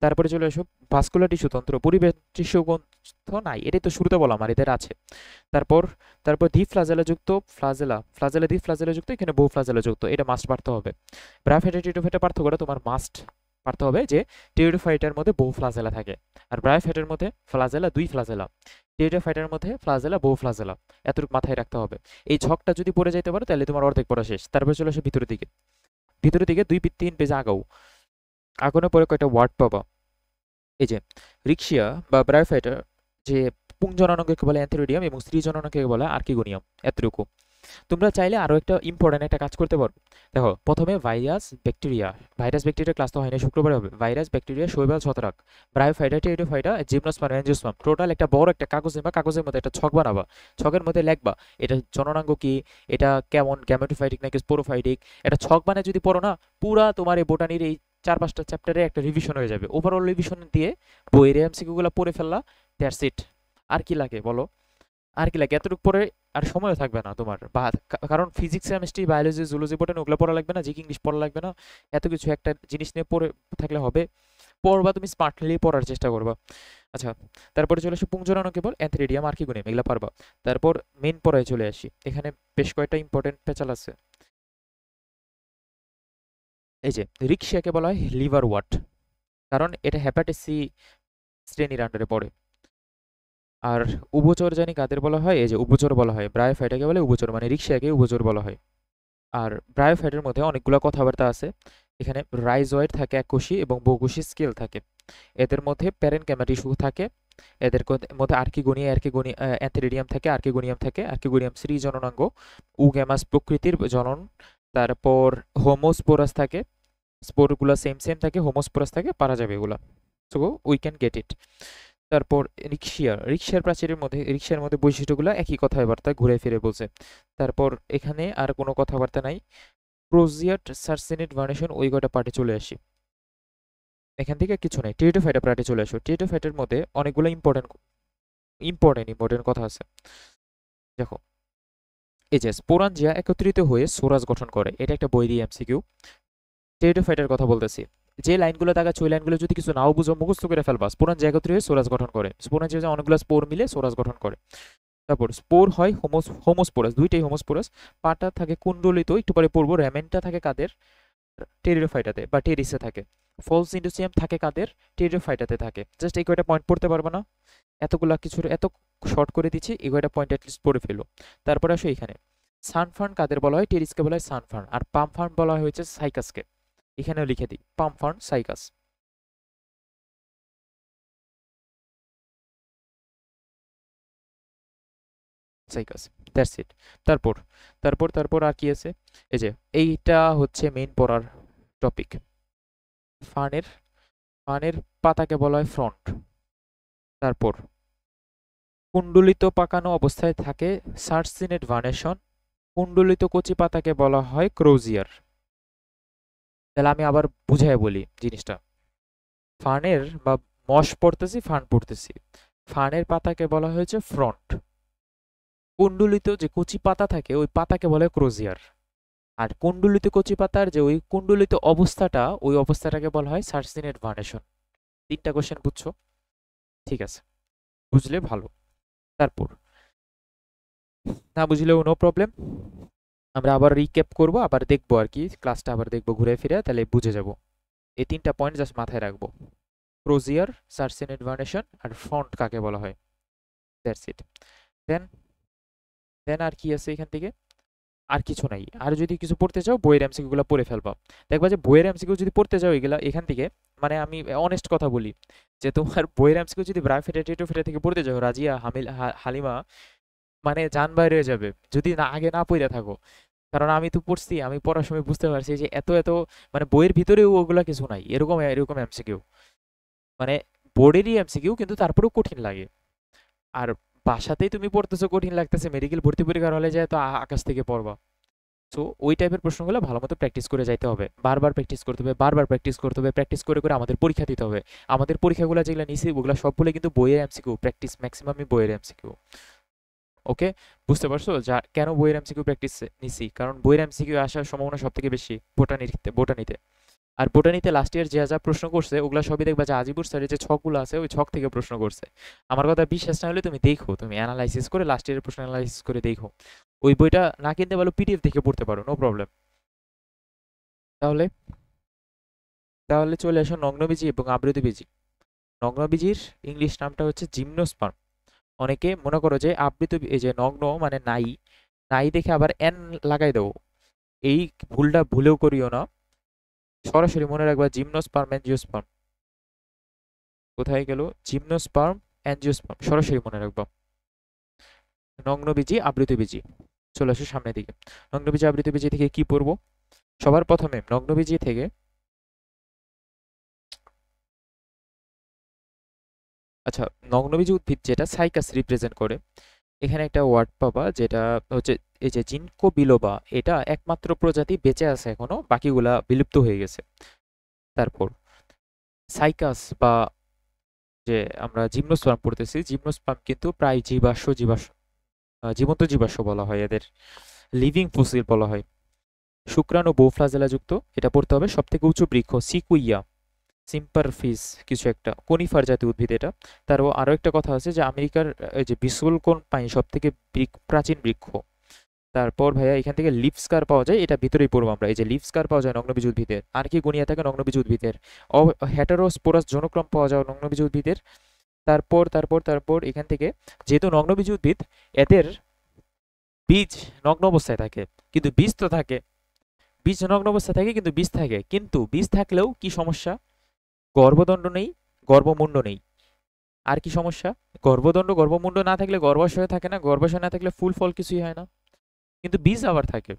তারপরে চলে আসো ভাস্কুলার টিস্যু তন্ত্র, পরিবেশ টিস্যু গ্রন্থ নাই, এটাই তো শুরুতে বললাম, আর এদের আছে। তারপর তারপর দ্বি ফ্লাজেলা যুক্ত, ফ্লাজেলা ফ্লাজেলা দ্বি ফ্লাজেলা যুক্ত, এখানে বহু ফ্লাজেলা যুক্ত, এটা মাস্ট পারতে হবে। ব্রায়োফাইটা টেরিডোফাইটা পার্থক্যটা তোমার মাস্ট পারতে হবে যে টেরিডোফাইটার মধ্যে বহু ফ্লাজেলা থাকে, আর ব্রায়োফাইটার মধ্যে ফ্লাজেলা দুই ফ্লাজেলা, টেরিডোফাইটার মধ্যে ফ্লাজেলা বহু ফ্লাজেলা। এতটুকু মাথায় রাখতে হবে। এই ছকটা যদি পড়ে যাইতে পারো তাহলে তোমার অর্ধেক পড়া শেষ। তারপর চলে আসো ভিতরের দিকে, ভিতরের দিকে 2-3 পেজ আগাও, আগানোর পরে কয়টা ওয়ার্ড পাবা। এই যে রিক্সিয়া বা ব্রায়োফাইটার, যে পুংজননাঙ্গকে বলে অ্যান্থেরিডিয়াম এবং স্ত্রীজননাঙ্গকে বলে আর্কিগোনিয়াম। এতটুকু। তোমরা চাইলে আরও একটা ইম্পর্টেন্ট একটা কাজ করতে পারো। দেখো, প্রথমে virus bacteria, virus bacteria class তো হয় না, শুক্রবারে হবে। ভাইরাস ব্যাকটেরিয়া শৈবাল ছত্রাক, bryophyta pteridophyta gymnosperm angiosperm, total একটা বড় একটা কাগজে বা কাগজের মধ্যে একটা ছক বানাবা। ছকের মধ্যে লিখবা এটা জননাঙ্গ কি, এটা কেমন, গ্যামেটোফাইটিক নাকি স্পোরোফাইটিক। এটা ছক বানায় যদি পড়ো না, পুরা তোমার এই বোটানির এই 4-5টা চ্যাপ্টারে একটা রিভিশন হয়ে যাবে। ওভারঅল রিভিশন দিয়ে বইয়ের এমসিকিউগুলো পড়ে ফেললা, দ্যাটস ইট। আর কি লাগে বলো? আর কি লাগে? এতটুকু পরে আর সময়ও থাকবে না তোমার, বা কারণ physics, chemistry, biology, zoology, botany ওগুলো পড়া লাগবে না, জিকে ইংলিশ পড়া লাগবে না। এত কিছু একটা জিনিস নিয়ে পড়ে থাকলে হবে? পড়বা তুমি, স্মার্টলি পড়ার চেষ্টা করবা। আচ্ছা, তারপরে চলে আসি পুংজনন কেবল, অ্যান্থেরিডিয়াম, আর্কিগোনিয়াম, এগুলো পারবা। তারপর মেন পড়ায় চলে আসি, এখানে বেশ কয়েকটা ইম্পর্টেন্ট পেঁচাল আছে। এই যে রিক্সিয়াকে বলা হয় লিভার ওয়াট, কারণ এটা হ্যাপাটাইটিস সি শ্রেণীর আন্ডারে পড়ে। আর উভচর জানি কাদের বলা হয়? এই যে উভচর বলা হয়, ব্রায়োফাইটাকে বলে উভচর, মানে রিক্সিয়াকে উভচর বলা হয়। আর ব্রায়োফাইটের মধ্যে অনেকগুলো কথাবার্তা আছে। এখানে রাইজয়েড থাকে এককোষী এবং বহুকোষী স্কেল থাকে। এদের মধ্যে প্যারেনকাইমা টিস্যু থাকে। এদের মধ্যে আর্কিগোনিয়া অ্যান্থেরিডিয়াম থাকে, আর্কিগোনিয়াম শ্রী জননাঙ্গ, উগ্যামাস প্রকৃতির জনন। তারপর হোমোস্পোরাস থাকে, স্পোরগুলো সেম সেম থাকে, হোমোস্পোরাস থাকে, পারা যাবে এগুলা। So we can get it. তারপর রিক্সার প্রাচীরের মধ্যে, রিক্সার মধ্যে বৈশিষ্ট্যগুলো একই কথাবার্তা ঘুরে ফিরে বলছে। তারপর এখানে আর কোনো কথাবার্তা নাই। ক্রোজিয়াট, সার্সিনিড, ভার্নেশন, ওই কয়টা পার্টে চলে আসি। এখান থেকে কিছু নেই, টেরিডোফাইটা পার্টে চলে আসো। টেরিডোফাইটের মধ্যে অনেকগুলো ইম্পর্টেন্ট কথা আছে। দেখো, এই যে স্পোরাঞ্জিয়া একত্রিত হয়ে সোরাস গঠন করে, এটা একটা বই দিয়ে এমসিকিউ। টেরিডোফাইটের কথা বলতেছি, যে লাইনগুলো দেখাচ্ছে ওই লাইনগুলো যদি কিছু নাও বুঝো, মুখস্থ করে ফেলবা। স্পোরাঞ্জিয়া একত্রিত হয়ে সোরাস গঠন করে, স্পোরাঞ্জিয়া অনেকগুলো স্পোর মিলে সোরাস গঠন করে। তারপর স্পোর হয় হোমোস্পোরাস, দুইটাই হোমোস্পোরাস। পাটা থাকে কুণ্ডলিত, একটু পরে পড়বো। র্যামেনটা থাকে কাদের? টেরিডোফাইটাতে বা টেরিসে থাকে। ফলস ইন্ডোসিয়াম থাকে কাদের? টেরিডোফাইটাতে থাকে। জাস্ট এই কয়টা পয়েন্ট পড়তে পারবে না, এতগুলা কিছুর এত শর্ট করে দিচ্ছি, এই কয়টা পয়েন্ট অ্যাটলিস্ট পড়ে ফেলো। তারপর আসো এখানে, সানফার্ন কাদের বলা হয়? টেরিসকে বলা হয় সানফার্ন, আর পামফার্ন বলা হয় হচ্ছে সাইকাসকে। এখানেও লিখে দিই, palm fern, cycas, cycas, that's it. তারপর তারপর আর কি আছে? এই যে এইটা হচ্ছে মেইন পড়ার টপিক। ফার্নের ফার্নের পাতাকে বলা হয় ফ্রন্ট। তারপর কুণ্ডলিত পাকানো অবস্থায় থাকে সার্সিনেট ভার্নেশন। কুণ্ডলিত কচি পাতাকে বলা হয় ক্রোজিয়ার। তাহলে আমি আবার বুঝাই বলি জিনিসটা। ফার্নের বা মশ পড়তেছি, ফার্ন পড়তেছি। ফার্নের পাতাকে বলা হয়েছে ফ্রন্ট। কুণ্ডলিত যে কচি পাতা থাকে ওই পাতাকে বলে ক্রোজিয়ার। আর কুণ্ডলিত কচি পাতার যে ওই কুণ্ডলিত অবস্থাটা, ওই অবস্থাটাকে বলা হয় সার্সিনেট ভার্নেশন। 3টা কোশ্চেন বুঝছো? ঠিক আছে, বুঝলে ভালো। তারপর না বুঝলেও নো প্রবলেম, আমরা আবার রিক্যাপ করব, আবার দেখবো আর কি, ক্লাসটা আবার দেখবো ঘুরে ফিরে, তাহলে বুঝে যাব। এই 3টা পয়েন্ট জাস্ট মাথায় রাখবো, ক্রোজিয়ার, সার্সিনেট ভার্নেশন, আর ফ্রন্ট কাকে বলা হয়। That's it. দেন দেন আর কি আছে এখান থেকে? আর কিছু নাই। আর যদি কিছু পড়তে চাও বইয়ের এমসিকিউ গুলো পড়ে ফেলবা। দেখবা যে বইয়ের এমসিকিউ যদি পড়তে যাও এগুলা এখান থেকে, মানে আমি অনেস্ট কথা বলি, যে তোমার বইয়ের এমসিকিউ যদি ব্রায়োফাইটা টেরিডোফাইটা থেকে পড়তে যাও, রাজিয়া, হালিমা, মানে জান বাইরে হয়ে যাবে যদি না আগে না পড়ে থাকো। কারণ আমি তো পড়ছি, আমি পড়ার সময় বুঝতে পারছি যে এত এত মানে বইয়ের ভিতরেও ওগুলা কিছু নাই, এরকম এরকম এমসিকিউ, মানে বোর্ডেরই এমসিকিউ কিন্তু তারপরেও কঠিন লাগে। আর বাসাতেই তুমি পড়তেছো কঠিন লাগতেছে, মেডিকেল ভর্তি পরীক্ষার হলে যায় তো আকাশ থেকে পড়বা। সো ওই টাইপের প্রশ্নগুলো ভালো মতো প্র্যাকটিস করে যাইতে হবে, বারবার প্র্যাকটিস করতে হবে, বারবার প্র্যাকটিস করতে হবে, প্র্যাকটিস করে করে আমাদের পরীক্ষা দিতে হবে। আমাদের পরীক্ষাগুলো যেগুলো নিছি ওগুলো সবগুলো কিন্তু বইয়ের এমসিকিউ, প্র্যাকটিস ম্যাক্সিমামই বইয়ের এমসিকিউ। ওকে, বুঝতে পারছো যা কেন বইয়ের এমসিকিউ প্র্যাকটিস নিছি? কারণ বইয়ের এমসিকিউ আসার সম্ভাবনা সব থেকে বেশি বোটানিতে। আর বোটানিতে লাস্ট ইয়ার যা যা প্রশ্ন করছে ওগুলা সবই দেখবা যে আজিবুর স্যারের যে ছকগুলো আছে ওই ছক থেকে প্রশ্ন করছে। আমার কথা বিশ্বাস না হলে তুমি দেখো, তুমি অ্যানালাইসিস করে লাস্ট ইয়ারের প্রশ্ন অ্যানালাইসিস করে দেখো। ওই বইটা না কিনতে পারো, পিডিএফ দেখে পড়তে পারো, নো প্রবলেম। তাহলে তাহলে চলে আসো নগ্নবীজি এবং আবৃতবীজি। নগ্নবীজির ইংলিশ নামটা হচ্ছে জিমনোস্পার্ম। অনেকে মনে করো যে এই যে নগ্ন মানে নাই, নাই দেখে আবার এন লাগাই দেবো, এই ভুলটা ভুলেও করিও না। সরাসরি মনে রাখবা জিমনোস্পার্ম অ্যাঞ্জিওস্পার্ম। কোথায় গেল? জিমনোস্পার্ম অ্যাঞ্জিওস্পার্ম, সরাসরি মনে রাখবা। নগ্নবীজি আবৃতবীজি, চলে আসো সামনের দিকে। নগ্নবীজি আবৃতবীজি থেকে কি পড়বো? সবার প্রথমে নগ্নবীজি থেকে আচ্ছা, নগ্নবীজি উদ্ভিদ যেটা সাইকাস রিপ্রেজেন্ট করে, এখানে একটা ওয়ার্ড পাবা যেটা হচ্ছে এই যে জিনকো বিলোবা, এটা একমাত্র প্রজাতি বেঁচে আছে এখনো, বাকিগুলা বিলুপ্ত হয়ে গেছে। তারপর সাইকাস বা যে আমরা জিমনোস্পার্ম পড়তেছি, জিমনোস্পার্ম কিন্তু প্রায় জীবন্ত জীবাশ্ম বলা হয় এদের, লিভিং ফসিল বলা হয়। শুক্রাণু বহুফ্লাজেলা যুক্ত, এটা পড়তে হবে। সব থেকে উঁচু বৃক্ষ সিকুইয়া সিম্পারফিস কিছু একটা কনিফার জাতীয় উদ্ভিদ এটা। তারপর আরো একটা কথা আছে যে আমেরিকার এই যে বিসলকোন পাইন সব থেকে প্রাচীন বৃক্ষ। তারপর ভাইয়া এখান থেকে লিফ স্কার পাওয়া যায়, এটা ভিতরেই পড়বো আমরা। এই যে লিফ স্কার পাওয়া যায় নগ্নবীজ উদ্ভিদের। আর কি গুনিয়া থাকে নগ্নবীজ উদ্ভিদের? হেটারোস্পোরাস জনক্রম পাওয়া যায় নগ্নবীজ উদ্ভিদের। তারপর তারপর তারপর এখান থেকে, যেহেতু নগ্নবীজ উদ্ভিদ, এদের বীজ নগ্ন অবস্থায় থাকে কিন্তু বীজ তো থাকে, বীজ নগ্ন অবস্থায় থাকে কিন্তু বীজ থাকে, কিন্তু বীজ থাকলেও কি সমস্যা? গর্ভদণ্ড নেই, গর্ভমুণ্ড নেই। আর কি সমস্যা? গর্ভদণ্ড গর্ভমুণ্ড না থাকলে গর্ভাশয় থাকে না, গর্ভাশয় না থাকলে ফুল ফল কিছুই হয় না, কিন্তু বীজ আবার থাকে।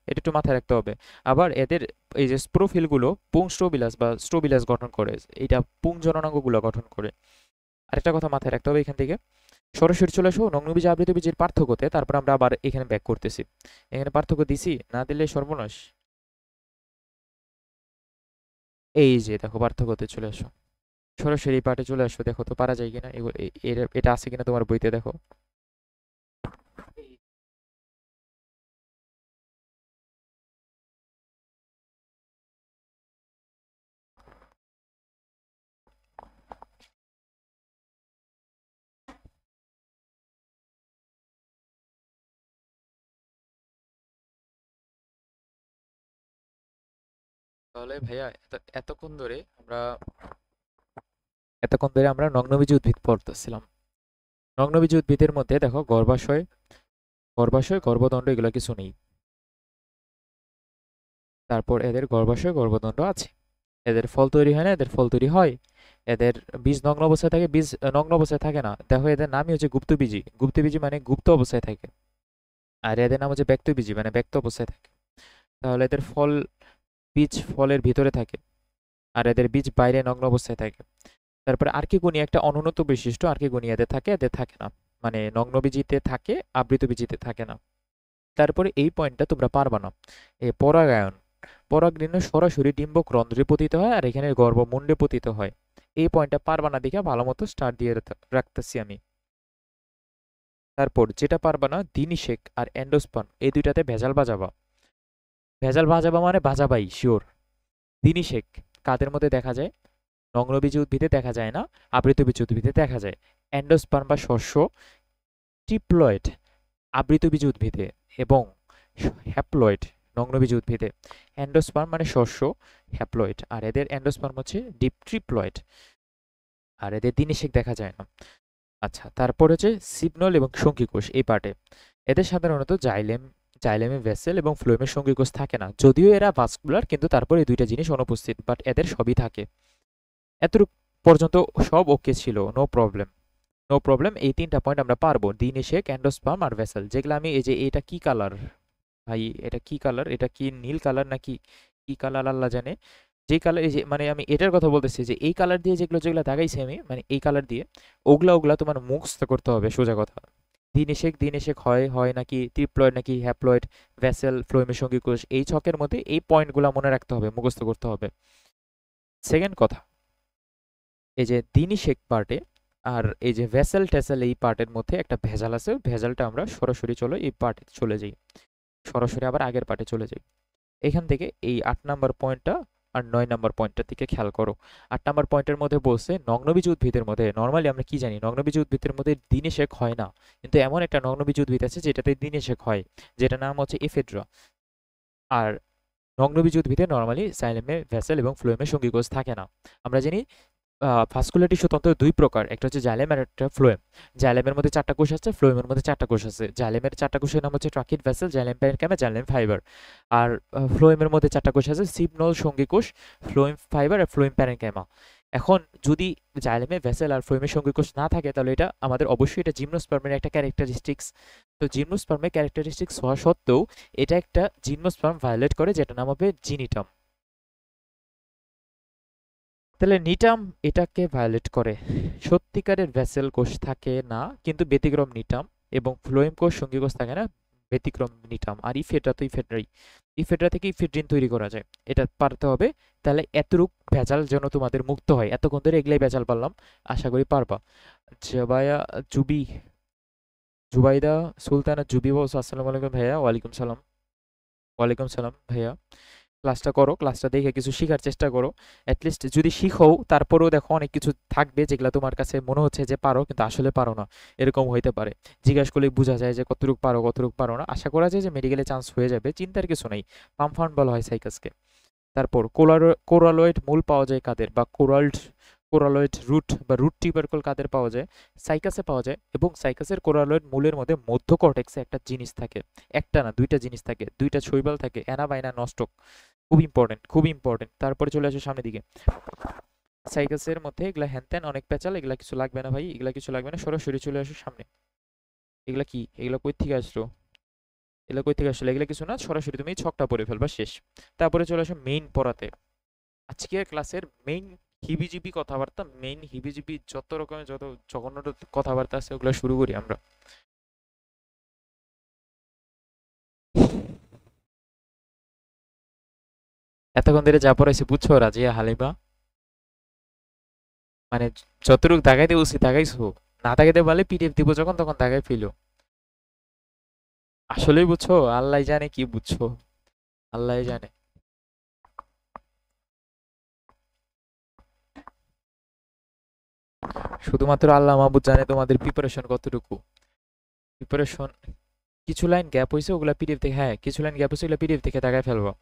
এটা একটু মাথায় রাখতে হবে। আবার এদের এই যে স্প্রোফিলগুলো পুং স্ট্রোবিলাস বা স্ট্রোবিলাস গঠন করে, এটা পুং জননাঙ্গগুলো গঠন করে। আরেকটা কথা মাথায় রাখতে হবে এখান থেকে। সরাসরি চলে আসো নগ্নবীজ আবৃতবীজের পার্থক্যতে, তারপর আমরা আবার এখানে ব্যাক করতেছি। এখানে পার্থক্য দিছি, না দিলে সর্বনাশ। এই যে দেখো পার্থক্যতে চলে আসো, সরাসরি পার্টে চলে আসো, দেখো তো পারা যায় কিনা, এটা আছে কিনা তোমার বইতে দেখো। তাহলে ভাইয়া এতক্ষণ ধরে আমরা নগ্নবীজ উদ্ভিদ পড়তেছিলাম। নগ্নবীজ উদ্ভিদের মধ্যে দেখো গর্ভাশয় গর্ভদণ্ড এগুলো কিছু নেই। তারপর এদের গর্ভাশয় গর্ভদণ্ড আছে। এদের ফল তৈরি হয় না, এদের ফল তৈরি হয়। এদের বীজ নগ্ন অবস্থায় থাকে, বীজ নগ্ন অবস্থায় থাকে না। দেখো এদের নামই হচ্ছে গুপ্তবীজি। গুপ্তবীজি মানে গুপ্ত অবস্থায় থাকে। আর এদের নাম হচ্ছে ব্যক্তবীজি মানে ব্যক্ত অবস্থায় থাকে। তাহলে এদের বীজ ফলের ভিতরে থাকে, আর এদের বীজ বাইরে নগ্ন অবস্থায় থাকে। তারপরে আর্কিগোনিয়া একটা অনুন্নত বৈশিষ্ট্য, আর্কিগোনিয়া এদের থাকে না, মানে নগ্নবীজিতে থাকে, আবৃতবীজিতে থাকে না। তারপরে এই পয়েন্টটা তোমরা পারবা না, এই পরাগায়ন। পরাগরেণু সরাসরি ডিম্বক রন্ধ্রে পতিত হয় আর এখানে গর্ভমুণ্ডে পতিত হয়। এই পয়েন্টটা পারবা না দেখে ভালো মতো স্টার দিয়ে রাখতেছি আমি। তারপর যেটা পারবা না, দিনিশেক আর এন্ডোস্পার্ম, এই দুইটাতে ভেজাল বাজাবা। ভেজাল বাজাবা মানে বাজাবাই শিওর। দিনিশেক কাদের মধ্যে দেখা যায়? নগ্নবীজ উদ্ভিদে দেখা যায় না, আবৃতবীজ উদ্ভিদে দেখা যায়। এন্ডোস্পার্ম বা শস্য ট্রিপ্লয়েড আবৃতবীজ উদ্ভিদে, এবং হ্যাপ্লয়েড নগ্নবীজ উদ্ভিদে। এন্ডোস্পার্ম মানে শস্য, হ্যাপ্লয়েড, আর এদের এন্ডোস্পার্ম হচ্ছে ট্রিপ্লয়েড, আর এদের দিনিশেক দেখা যায় না। আচ্ছা, তারপর হচ্ছে সিপনল এবং সঙ্গীকোষ এই পার্টে। এদের সাধারণত জাইলেমে ভেসেল এবং ফ্লোয়েমের সঙ্গীকোষ থাকে না, যদিও এরা ভাস্কুলার, কিন্তু তারপর এই দুইটা জিনিস অনুপস্থিত, বাট এদের সবই থাকে। এতটুকু পর্যন্ত সব ওকে ছিল, নো প্রবলেম। নো প্রবলেম, এই তিনটা পয়েন্ট আমরা পারবো। দিনিশেক, এন্ডোস্পার্ম আর ভেসেল, যেগুলো আমি এই যে এটা কি কালার ভাই, এটা কি কালার, এটা কি নীল কালার নাকি কি কালার আল্লাহ জানে। যে কালার, এই যে মানে আমি এটার কথা বলতেছি যে এই কালার দিয়ে যেগুলো যেগুলো দাগাইছি আমি, মানে এই কালার দিয়ে ওগুলা ওগুলা তোমার মুখস্থ করতে হবে, সোজা কথা। দ্বিনিষেক হয় হয় নাকি ট্রিপ্লয়েড নাকি হ্যাপ্লয়েড, ভ্যাসেল, ফ্লোয়েমের সঙ্গী কোষ, এই ছকের মধ্যে এই পয়েন্টগুলো মনে রাখতে হবে, মুখস্থ করতে হবে। সেকেন্ড কথা, এই যে দ্বিনিষেক পার্টে আর এই যে ভ্যাসেল ট্যাসেল এই পার্টের মধ্যে একটা ভেজাল আছে, ভেজালটা আমরা সরাসরি চলো এই পার্টে চলে যাই, সরাসরি আবার আগের পার্টে চলে যাই। এখান থেকে এই ৮ নাম্বার পয়েন্টটা আর ৯ নাম্বার পয়েন্টটার দিকে খেয়াল করো। ৮ নাম্বার পয়েন্টের মধ্যে বলছে নগ্নবীজ উদ্ভিদের মধ্যে, নর্মালি আমরা কি জানি নগ্নবীজ উদ্ভিদের মধ্যে দিনেশেক হয় না, কিন্তু এমন একটা নগ্নবীজ উদ্ভিদ আছে যেটাতে দিনেশেক হয়, যেটার নাম হচ্ছে এফেড্রা। আর নগ্নবীজ উদ্ভিদে নর্মালি জাইলেমে, ভ্যাসেল এবং ফ্লোয়েমে সঙ্গীকোষ থাকে না। আমরা জানি ভাস্কুলার টিস্যু তন্ত্র দুই প্রকার, একটা হচ্ছে জাইলেম আর একটা ফ্লোয়েম। জাইলেমের মধ্যে 4টা কোষ আছে, ফ্লোয়েমের মধ্যে 4টা কোষ আছে। জাইলেমের 4টা কোষের নাম হচ্ছে tracheid, vessel, xylem parenchyma, xylem fibre. আর ফ্লোয়েমের মধ্যে 4টা কোষ আছে, সিপনল সঙ্গী কোষ, ফ্লোয়েম ফাইবার আর ফ্লোয়েম প্যারেনকাইমা। এখন যদি জাইলেমে, ভ্যাসেল আর ফ্লোয়েমের সঙ্গী কোষ না থাকে তাহলে এটা আমাদের অবশ্যই এটা জিমনোস্পার্মের একটা ক্যারেক্টারিস্টিক্স। তো জিমনোস্পার্মের ক্যারেক্টারিস্টিক্স হওয়া সত্ত্বেও এটা একটা জিমনোস্পার্ম ভায়োলেট করে, যেটা নাম হবে জিনিটাম। তাহলে নিটাম এটাকে ভায়োলেট করে। সত্যিকারের ভ্যাসেল কোষ থাকে না, কিন্তু ব্যতিক্রম নিটাম, এবং ফ্লোয়েম কোষ সঙ্গী কোষ থাকে না, ব্যতিক্রম নিটাম। আর ইফেড্রা তো ইফেড্রাই, ইফেড্রা থেকে ইফেড্রিন তৈরি করা যায়, এটা পারতে হবে। তাহলে এতটুক ভেজাল যেন তোমাদের মুক্ত হয়, এতক্ষণ ধরে এগুলাই ভেজাল পারলাম, আশা করি পারবা। জবায়া জুবি, জুবাইদা সুলতানা জুবি বলছো, আসসালামু আলাইকুম ভাইয়া। ওয়ালাইকুম সালাম। ওয়ালাইকুম সালাম ভাইয়া। ক্লাসটা করো, ক্লাসটা দেখে কিছু শেখার চেষ্টা করো। অ্যাটলিস্ট যদি শিখো তারপরেও দেখো অনেক কিছু থাকবে যেগুলো তোমার কাছে মনে হচ্ছে যে পারো কিন্তু আসলে পারো না, এরকম হইতে পারে। জিজ্ঞাসা করলে বোঝা যায় যে কতটুকু পারো কতটুকু পারো না। আশা করা যায় যে মেডিকেলে চান্স হয়ে যাবে, চিন্তার কিছু নেই। পামফান্ড বলা হয় সাইকাসকে। তারপর কোরালয়েড মূল পাওয়া যায় কাদের, বা কোরালয়েড রুট বা রুট টিউবারকল কাদের পাওয়া যায়, সাইকাসে পাওয়া যায়। এবং সাইকাসের কোরালয়েড মূলের মধ্যে মধ্য কর্টেক্সে একটা জিনিস থাকে, একটা না দুইটা জিনিস থাকে, দুইটা শৈবাল থাকে, অ্যানাবাইনা নস্টক। খুব ইম্পর্টেন্ট, খুব ইম্পর্টেন্ট। তারপরে চলে আসো সামনের দিকে। সাইকাসের মধ্যে এগুলা হ্যানত্যান অনেক পেঁচাল, এগুলা কিছু লাগবে না ভাই, এগুলা কিছু লাগবে না, সরাসরি চলে আসো সামনে। এগুলা কি, এগুলা কই থেকে আসলো, এগুলা কই থেকে আসলো, এগুলা কিছু না, সরাসরি তুমি ছকটা পড়ে ফেলবা, শেষ। তারপরে চলে আসো মেইন পড়াতে। আজকে ক্লাসের মেইন হিবিজিবি কথাবার্তা, মেইন হিবিজিবি যত রকমের যত জঘন্য কথাবার্তা আছে ওগুলো শুরু করি আমরা। এতক্ষণ ধরে যা পড়াইছি বুঝছো রাজিয়া হালিমা? মানে যতটুকু দাগাইতে বলছি দাগাইছো, না দাগাইতে পারলে পিডিএফ দিব যখন তখন দাগাই ফেলো। আসলেই বুঝছো? আল্লাহ জানে কি বুঝছো, আল্লাহ জানে। শুধুমাত্র আল্লাহ মাহবুদ জানে তোমাদের প্রিপারেশন কতটুকু। প্রিপারেশন কিছু লাইন গ্যাপ হয়েছে ওগুলা পিডিএফ থেকে, হ্যাঁ কিছু লাইন গ্যাপ হয়েছে ওগুলা পিডিএফ থেকে দাগাই ফেলবো।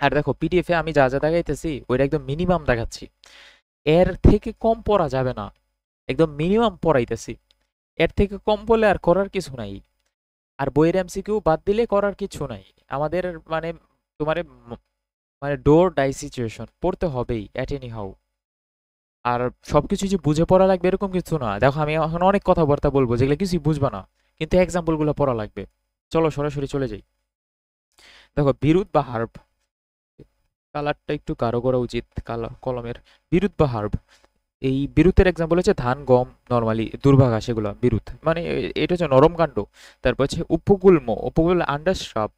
আর দেখো পিডিএফ এ আমি যা যা দাগাইতেছি ওইটা একদম মিনিমাম দেখাচ্ছি, এর থেকে কম পড়া যাবে না, একদম মিনিমাম পড়াইতেছি। এর থেকে কম পড়লে আর করার কিছু নাই। আর বইয়ের এমসিকিউ বাদ দিলে করার কিছু নাই আমাদের। মানে তোমার মানে ডোর ডাই সিচুয়েশন পড়তে হবেই অ্যাট এনি হাউ। আর সবকিছু যে বুঝে পড়া লাগবে এরকম কিছু না। দেখো আমি এখন অনেক কথাবার্তা বলবো যেগুলো কিছুই বুঝবা না, কিন্তু এক্সাম্পল গুলো পড়া লাগবে। চলো সরাসরি চলে যাই। দেখো বিরুৎ বা হার্ব, কালারটা একটু গাঢ় করা উচিত কালার কলমের। বিরুৎ বা হার্ব, এই বিরুতের এক্সাম্পল হচ্ছে ধান, গম, নর্মালি দুর্ভাগা সেগুলো বিরুৎ, মানে এটা হচ্ছে নরম কাণ্ড। তারপর হচ্ছে উপগুল্ম, উপগুল আন্ডারস্রাব।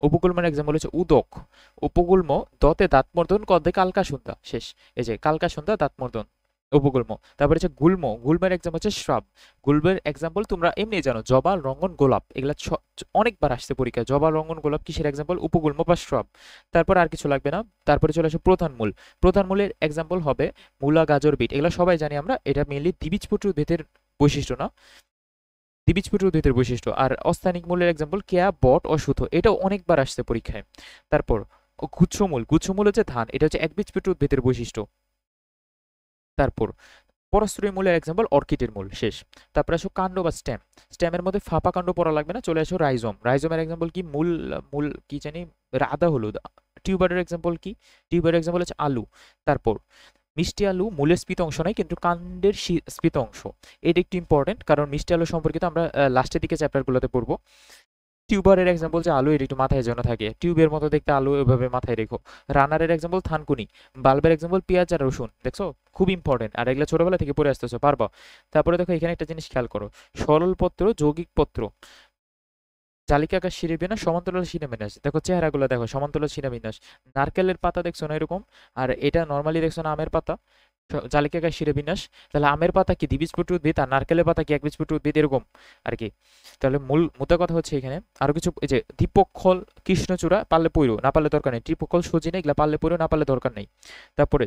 উপগুল্মের এক্সাম্পল হচ্ছে উদক। উপগুল্ম দতে দাঁতমর্দন, কদে কালকা সন্ধ্যা, শেষ। এই যে কালকা সন্ধ্যা দাঁতমর্দন, উপগুল্ম। তারপরে হচ্ছে গুল্ম, গুল্মের এক্সাম্পল হচ্ছে শ্রাব। গুল্মের এক্সাম্পল তোমরা এমনি জানো, জবা, রঙ্গন, গোলাপ, এগুলা অনেকবার আসছে পরীক্ষায়। জবা, রঙ্গন, গোলাপ কিসের এক্সাম্পল? উপগুল্ম বা শ্রাব। তারপর আর কিছু লাগবে না। তারপরে চলে আসে প্রধান মূল। প্রধান মূলের এক্সাম্পল হবে মূলা, গাজর, বিট, এগুলো সবাই জানি আমরা। এটা মেইনলি দ্বিবীজপত্রী উদ্ভিদের বৈশিষ্ট্য না, দ্বিবীজপত্রী উদ্ভিদের বৈশিষ্ট্য। আর অস্থানিক মূলের এক্সাম্পল কেয়া, বট, অশুদ্ধ, এটাও অনেকবার আসছে পরীক্ষায়। তারপর গুচ্ছমূল, গুচ্ছমূল হচ্ছে ধান, এটা হচ্ছে একবীজপত্রী উদ্ভিদের বৈশিষ্ট্য। তারপর পরাশ্রয়ী মূলের এক্সাম্পল অর্কিডের মূল, শেষ। তারপর আসো কাণ্ড বা স্টেম। স্টেমের মধ্যে ফাঁপা কাণ্ড পড়া লাগবে না, চলে আসো রাইজোম। রাইজোমের এক্সাম্পল কি? মূল, মূল কি জানি, আদা হলুদ। টিউবারের এক্সাম্পল কি? টিউবারের এক্সাম্পল হচ্ছে আলু। তারপর মিষ্টি আলু মূলের স্ফীত অংশ নয় কিন্তু কাণ্ডের স্ফীত অংশ, এটা একটু ইম্পর্টেন্ট কারণ মিষ্টি আলু সম্পর্কিত আমরা লাস্টের দিকে চ্যাপ্টারগুলোতে পড়বো। টিউবারের এক্সাম্পল যে আলু, এটা একটু মাথায় যেন থাকে, টিউবের মতো দেখতে আলু, এভাবে মাথায় রেখো। রানারের এক্সাম্পল থানকুনি। বাল্বের এক্সাম্পল পেঁয়াজ আর রসুন। দেখছো, খুব ইম্পর্টেন্ট, আর এগুলো ছোটবেলা থেকে পড়ে আসতেছো, পারবা। তারপরে দেখো এখানে একটা জিনিস খেয়াল করো, সরল পত্র, যৌগিক পত্র, জালিকাকার শিরাবিন্যাস, সমান্তরাল শিরাবিন্যাস। দেখো চেহারাগুলো দেখো, সমান্তরাল শিরাবিন্যাস। নারকেলের পাতা দেখছো না এরকম, আর এটা নর্মালি দেখছো না আমের পাতা, জালিকাকার শিরাবিন্যাস। তাহলে আমের পাতা কি দ্বিবীজপত্রী উদ্ভিদ, আর নারকেলের পাতা কি একবীজপত্রী উদ্ভিদ, এরকম আর কি। তাহলে মূল মোদ্দা কথা হচ্ছে এখানে আরো কিছু, এই যে দ্বিপক্ষল, কৃষ্ণচূড়া, পারলে পইরো, না পারলে দরকার নেই। ত্রিপক্ষল, সজিনা, এগুলা পারলে পইরো, না পারলে দরকার নেই। তারপরে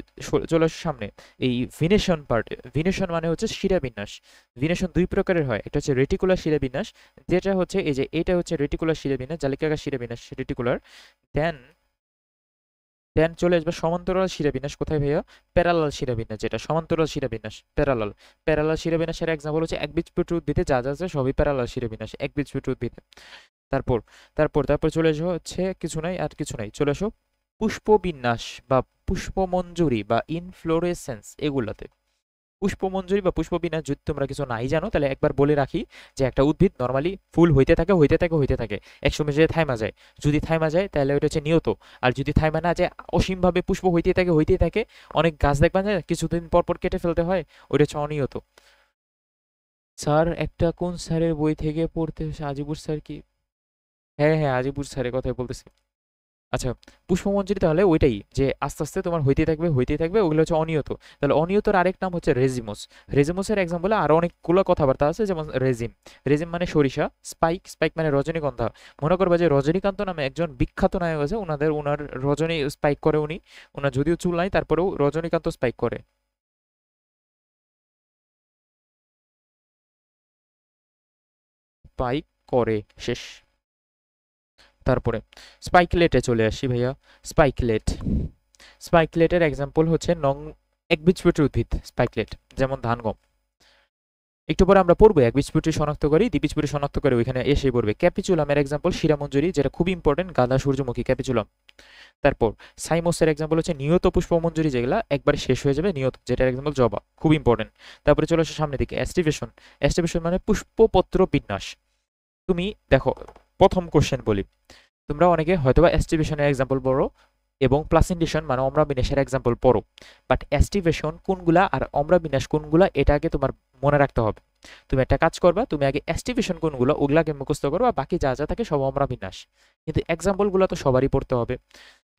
চলে আসো সামনে এই ভিনেশন পার্ট। ভিনেশন মানে হচ্ছে শিরাবিন্যাস। ভিনেশন দুই প্রকারের হয়, একটা হচ্ছে রেটিকুলার শিরাবিন্যাস, যেটা হচ্ছে এই যে এটা হচ্ছে রেটিকুলার শিরাবিন্যাস, জালিকাকার শিরাবিন্যাস রেটিকুলার। দেন দেন চলে আসবে সমান্তরাল শিরাবিন্যাস। কোথায় ভাইয়া? প্যারালাল শিরাবিন্যাস, যেটা সমান্তরাল শিরাবিন্যাস, প্যারালাল। প্যারালাল শিরাবিন্যাসের এক্সাম্পল হচ্ছে একবীজপত্রী উদ্ভিদে যা যা আছে সবই প্যারালাল শিরাবিন্যাস, একবীজপত্রী উদ্ভিদে। তারপর তারপর চলে আসো হচ্ছে, কিছু নাই আর কিছু নাই, চলে আসো পুষ্পবিন্যাস বা পুষ্পমঞ্জুরি বা ইনফ্লোরেসেন্স, এগুলাতে। পুষ্পমঞ্জুরি বা পুষ্পবিন্যাস যদি তোমরা কিছু নাই জানো, তাহলে একবার বলে রাখি যে একটা উদ্ভিদ নর্মালি ফুল হইতে থাকে হইতে থাকে হইতে থাকে, একসময় যে থাইমা যায়। যদি থাইমা যায় তাহলে ওটা হচ্ছে নিয়ত। আর যদি থাইমা না যায়, অসীমভাবে পুষ্প হইতেই থাকে হইতেই থাকে, অনেক গাছ দেখবা যায় কিছুদিন পর পর কেটে ফেলতে হয়, ওটা হচ্ছে অনিয়ত। স্যার একটা কোন স্যারের বই থেকে পড়তে, আজিবুর স্যার কি? হ্যাঁ হ্যাঁ, আজিবুর স্যারের কথাই বলতেছি। আচ্ছা, পুষ্পমঞ্জরি তাহলে ওইটাই, যে আস্তে আস্তে তোমার হইতেই থাকবে হইতেই থাকবে, ওগুলো হচ্ছে অনিয়ত। তাহলে অনিয়তর আরেক নাম হচ্ছে রেজিমস। রেজিমসের এক্সাম্পলে আরো অনেকগুলো কথাবার্তা আছে, যেমন রেজিম। রেজিম মানে সরিষা। স্পাইক, স্পাইক মানে রজনীগন্ধা। মনে করবা যে রজনীকান্ত নামে একজন বিখ্যাত নায়ক আছে, ওনার রজনী স্পাইক করে উনি। ওনার যদিও চুল নাই, তারপরেও রজনীকান্ত স্পাইক করে। স্পাইক করে, শেষ। তারপরে স্পাইকলেটে চলে আসি ভাইয়া। স্পাইকলেট, স্পাইকলেটের এক্সাম্পল হচ্ছে নং একবীজপত্রী উদ্ভিদ স্পাইকলেট, যেমন ধান, গম। একটু পরে আমরা পড়বো একবীজপত্রী শনাক্ত করি, দ্বিবীজপত্রী শনাক্ত করে, ওইখানে এসেই পড়বে। ক্যাপিচুলামের এক্সাম্পল শিরামঞ্জুরি, যেটা খুব ইম্পর্টেন্ট, গাঁদা, সূর্যমুখী, ক্যাপিচুলাম। তারপর সাইমোসের এক্সাম্পল হচ্ছে নিয়ত পুষ্পমঞ্জুরি, যেগুলা একবার শেষ হয়ে যাবে, নিয়ত, যেটার এক্সাম্পল জবা, খুব ইম্পর্টেন্ট। তারপরে চলে আসে সামনের দিকে অ্যাস্টিভেশন। অ্যাস্টিভেশন মানে পুষ্পপত্র বিন্যাস। তুমি দেখো, প্রথম কোশ্চেন বলি, তোমরা অনেকে হয়তোবা অ্যাস্টিভেশনের এক্সাম্পল পড়ো এবং প্লাসেন্টেশন মানে অম্রা বিন্যাসের এক্সাম্পল পড়ো, বাট অ্যাস্টিভেশন কোনগুলা আর অম্রা বিন্যাস কোনগুলা, এটা আগে তোমার মনে রাখতে হবে। তুমি একটা কাজ করবা, তুমি আগে অ্যাস্টিভেশন কোনগুলো ওগুলাকে মুখস্থ করবা, বাকি যা যা থাকে সব অম্রা বিন্যাস। কিন্তু এক্সাম্পলগুলো তো সবারই পড়তে হবে।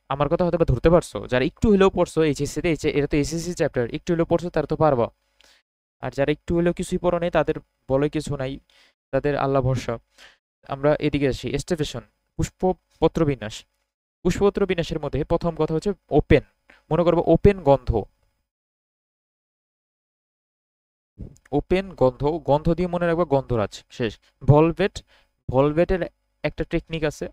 আমার কথা হয়তো বা ধরতে পারছো, যারা একটু হলেও পড়ছো এইচএসসিতে, এটা তো এসএসসি চ্যাপ্টার, একটু হলেও পড়ছো তারা তো পারবা। আর যারা একটু হলেও কিছুই পড়ো নেই, তাদের বলে কিছু নাই, তাদের আল্লাহ ভরসা। আমরা এদিকে আসি, অ্যাস্টিভেশন, পুষ্পপত্র বিন্যাস। পুষ্পপত্র বিন্যাসের মধ্যে প্রথম কথা হচ্ছে ওপেন। মনে করবো ওপেন গন্ধ, ওপেন গন্ধ, গন্ধ দিয়ে মনে রাখবো গন্ধরাজ, শেষ। ভলভেট, ভলভেটের একটা টেকনিক আছে।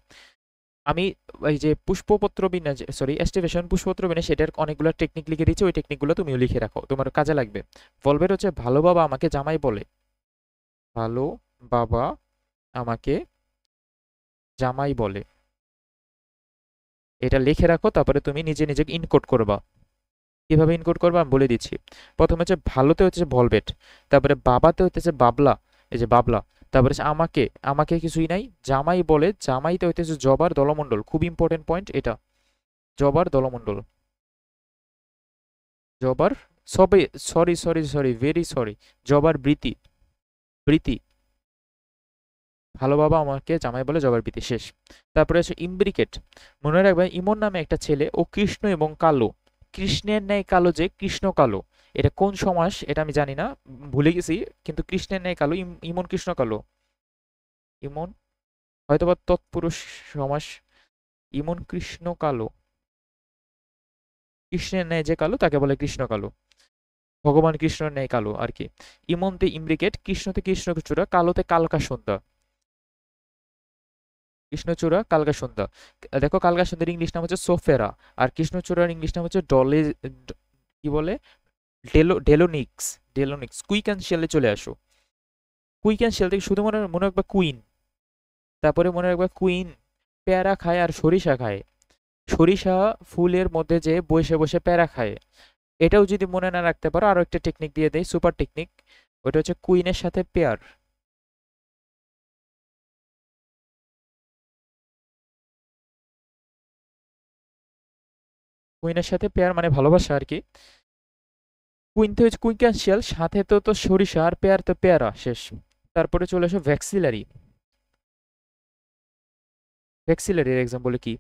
আমি এই যে পুষ্পপত্র বিন্যাস, সরি অ্যাস্টিভেশন, পুষ্পপত্র বিন্যাস, এটার অনেকগুলো টেকনিক লিখে দিচ্ছি, ওই টেকনিকগুলো তুমিও লিখে রাখো, তোমার কাজে লাগবে। ভলভেট হচ্ছে ভালো বাবা আমাকে জামাই বলে, ভালো বাবা আমাকে জামাই বলে, এটা লিখে রাখো, তারপরে তুমি নিজে নিজে ইনকোড করবা। কিভাবে ইনকোড করবা আমি বলে দিচ্ছি। প্রথমে হচ্ছে ভালোতে হচ্ছে ভলভেট, তারপরে বাবাতে হইতেছে বাবলা, এই যে বাবলা। তারপরে হচ্ছে আমাকে, আমাকে কিছুই নাই, জামাই বলে, জামাইতে হইতেছে জবার দলমণ্ডল, খুব ইম্পর্টেন্ট পয়েন্ট এটা, জবার দলমণ্ডল, জবার, সবে, sorry sorry sorry very sorry, জবার বৃতি, বৃতি, ভালো বাবা আমাকে জামাই বলে, জবার বৃতি, শেষ। তারপরে হচ্ছে ইমব্রিকেট। মনে রাখবে ইমন নামে একটা ছেলে, ও কৃষ্ণ এবং কালো, কৃষ্ণের ন্যায় কালো, যে কৃষ্ণ কালো, এটা কোন সমাস এটা আমি জানি না, ভুলে গেছি, কিন্তু কৃষ্ণের ন্যায় কালো, ইমন কৃষ্ণ কালো, ইমন হয়তোবা তৎপুরুষ সমাস, ইমন কৃষ্ণ কালো, কৃষ্ণের ন্যায় যে কালো তাকে বলে কৃষ্ণ কালো, ভগবান কৃষ্ণের ন্যায় কালো আর কি। ইমনতে ইমব্রিকেট, কৃষ্ণতে কৃষ্ণচূড়া, কালোতে কালকা সন্ধ্যা, কৃষ্ণচূড়া কালকা সন্ধ্যা। দেখো কালকা সন্ধ্যার ইংলিশ নাম হচ্ছে সোফেরা, আর কৃষ্ণচূড়ার ইংলিশ নাম হচ্ছে ডলে, কি বলে, ডেলোনিক্স, ডেলোনিক্স। কুইক অ্যান্ড শেলে চলে আসো। কুইক অ্যান্ড শেল থেকে শুধু মনে মনে রাখবা কুইন, তারপরে মনে রাখবা কুইন পেয়ারা খায় আর সরিষা খায়, সরিষা ফুলের মধ্যে যে বসে বসে প্যারা খায়। এটাও যদি মনে না রাখতে পারো, আরো একটা টেকনিক দিয়ে দেয়, সুপার টেকনিক, ওটা হচ্ছে কুইনের সাথে পেয়ার। কুইনের সাথে পেয়ার মানে ভালোবাসা আর কি। কুইন তো হচ্ছে কুইকানশিয়াল, সাথে তো সরিষা, আর পেয়ার তো পেয়ারা, শেষ। তারপরে চলে আসো ভ্যাক্সিলারি। ভ্যাক্সিলারির এক্সাম্পল কি?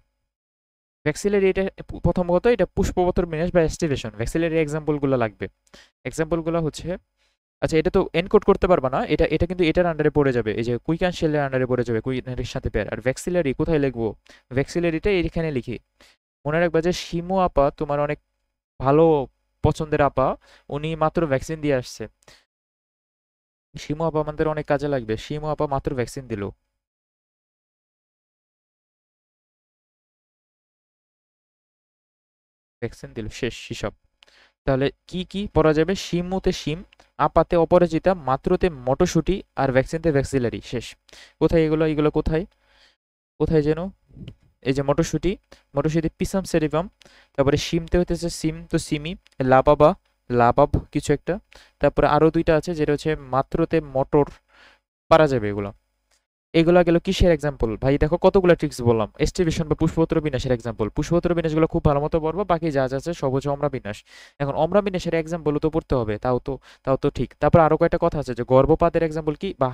ভ্যাক্সিলারি এটা প্রথম কথা এটা পুষ্পবতর বিন্যাস বা অ্যাস্টিভেশন। ভ্যাক্সিলারি এক্সাম্পলগুলো লাগবে। এক্সাম্পলগুলো হচ্ছে, আচ্ছা এটা তো এনকোড করতে পারবা না, এটা এটা কিন্তু এটার আন্ডারে পড়ে যাবে, এই যে কুইকানশিয়ালের আন্ডারে পড়ে যাবে, কুইনের সাথে পেয়ার। আর ভ্যাক্সিলারি কোথায় লিখবো? ভ্যাক্সিলারিটা এখানে লিখি। মনে রাখবা যে শিমু আপা তোমার অনেক ভালো পছন্দের আপা, উনি মাত্র ভ্যাকসিন দিয়ে আসছে। শিমু আপা আমাদের অনেক কাজে লাগবে, শিমু আপা মাত্র ভ্যাকসিন দিল। ভ্যাকসিন দিল, শেষ হিসাব। তাহলে কি কি পড়া যাবে? শিমুতে শিম, আপাতে অপরাজিতা, মাত্রতে মটরশুঁটি, আর ভ্যাকসিনতে ভ্যাক্সিলারি, শেষ। কোথায় এগুলো? এগুলো কোথায় কোথায় যেন? এই যে মটরশুঁটি, মটরশুঁটি পিসাম সেরিভাম। তারপরে শিমতে হইতেছে সিম তো সিমি, লাবাবা লাবাব কিছু একটা। তারপরে আরো দুইটা আছে যেটা হচ্ছে মাত্রতে মটর, পারা যাবে এগুলো। এগুলা গেল কিসের এক্সাম্পল? ভাই দেখো কতগুলো ট্রিক্স বললাম। এস্টিভেশন বা পুষ্পপত্র বিন্যাসের এক্সাম্পল। পুষ্পপত্র বিন্যাসগুলো খুব ভালো মতো পড়বো, বাকি যা যা আছে সব হচ্ছে অম্রা বিন্যাস। এখন অম্রা বিন্যাসের এক্সাম্পল তো পড়তে হবে, তাও তো ঠিক। তারপর আরো কয়েকটা কথা আছে যে গর্ভপাতের এক্সাম্পল কি, বা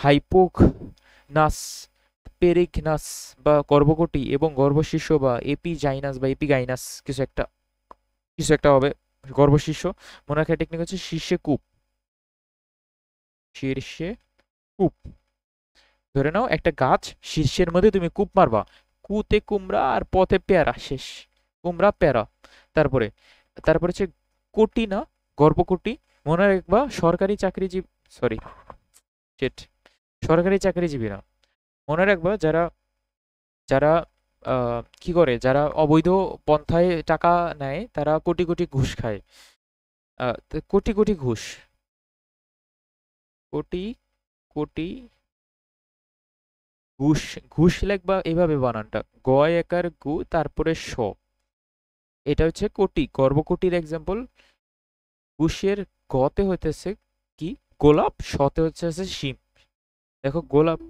হাইপোক নাস, পেরিগনাস বা গর্ভকটি, এবং গর্ভশিষ্য বা এপিজাইনাস বা এপিগাইনাস কিছু একটা হবে গর্ভশিষ্য। মনে রাখার টেকনিক হচ্ছে শীর্ষে কূপ, শীর্ষে কূপ। ধরে নাও একটা গাছ, শীর্ষের মধ্যে তুমি কূপ মারবা, কুতে কুমড়া আর পথে পেয়ারা, শেষ। কুমড়া পেয়ারা। তারপরে তারপরে হচ্ছে কোটি না, গর্ভকটি। মনে রাখবা সরকারি চাকরিজীবী, সরি শিট, সরকারি চাকরিজীবী না। মনে রাখবা যারা যারা কি করে, যারা অবৈধ পন্থায় টাকা নেয় তারা কোটি কোটি ঘুষ খায়। তো কোটি কোটি ঘুষ, কোটি কোটি ঘুষ। ঘুষ লেখবা এভাবে বানানটা, গয় একার গু তারপরে স, এটা হচ্ছে কোটি, গর্ভকটির এক্সাম্পল। ঘুষের গতে হইতেছে কি, গোলাপ, শতে হচ্ছে শিম। দেখো গোলাপ,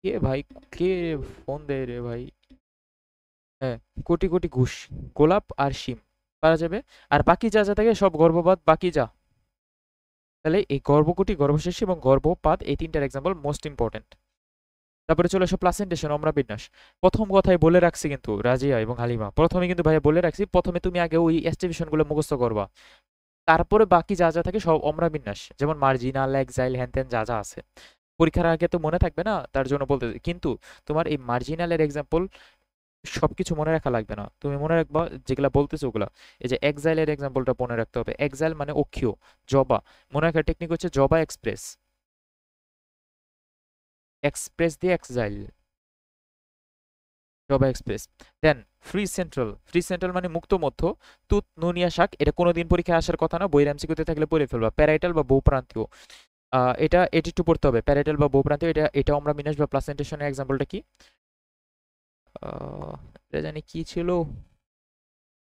কে ভাই, কে ফোন দেয় রে ভাই? হ্যাঁ, কোটি কোটি ঘুষ, গোলাপ আর শিম পারা যাবে। আর বাকি যা যা থাকে সব গর্ভপাত, বাকি যা। তাহলে এই গর্ভকটি, গর্ভশেষী এবং গর্ভপাত, এই তিনটার এক্সাম্পল মোস্ট ইম্পর্টেন্ট। তারপরে চলে আসো প্লাসেন্টেশন, অমরা বিন্যাস। প্রথম কথাই বলে রাখছি কিন্তু রাজিয়া এবং হালিমা, প্রথমে কিন্তু ভাইয়া বলে রাখছি, প্রথমে তুমি আগে ওই এস্টিমেশন গুলো মুখস্থ করবা, তারপরে বাকি যা যা থাকে সব অমরা বিন্যাস, যেমন মার্জিনাল, এক্সাইল, হ্যান ত্যান যা যা আছে। পরীক্ষার আগে তো মনে থাকবে না, তার জন্য বলতে, কিন্তু তোমার এই মার্জিনালের এক্সাম্পল সবকিছু মনে রাখা লাগবে না, তুমি মনে রাখবা যেগুলা বলতেছো ওগুলা। এই যে এক্সাইলের এক্সাম্পলটা মনে রাখতে হবে, এক্সাইল মানে অক্ষীয়, জবা। মনে রাখার টেকনিক হচ্ছে জবা এক্সপ্রেস, এক্সপ্রেস দিয়ে এক্সাইল, জবা এক্সপ্রেস। দেন ফ্রি সেন্ট্রাল মানে মুক্ত মধ্য, তুত নুনিয়া শাক, এটা কোনোদিন পরীক্ষায় আসার কথা না, বইয়ের এমসিকিউতে থাকলে পড়ে ফেলবা। প্যারাইটাল বা বহুপ্রান্তীয়, এটা এটি একটু পড়তে হবে, প্যারাইটাল বা বহুপ্রান্তীয়। এটা আমরা বিন্যাস বা প্লাসেন্টেশনের এক্সাম্পলটা কি, এটা জানি কি ছিল,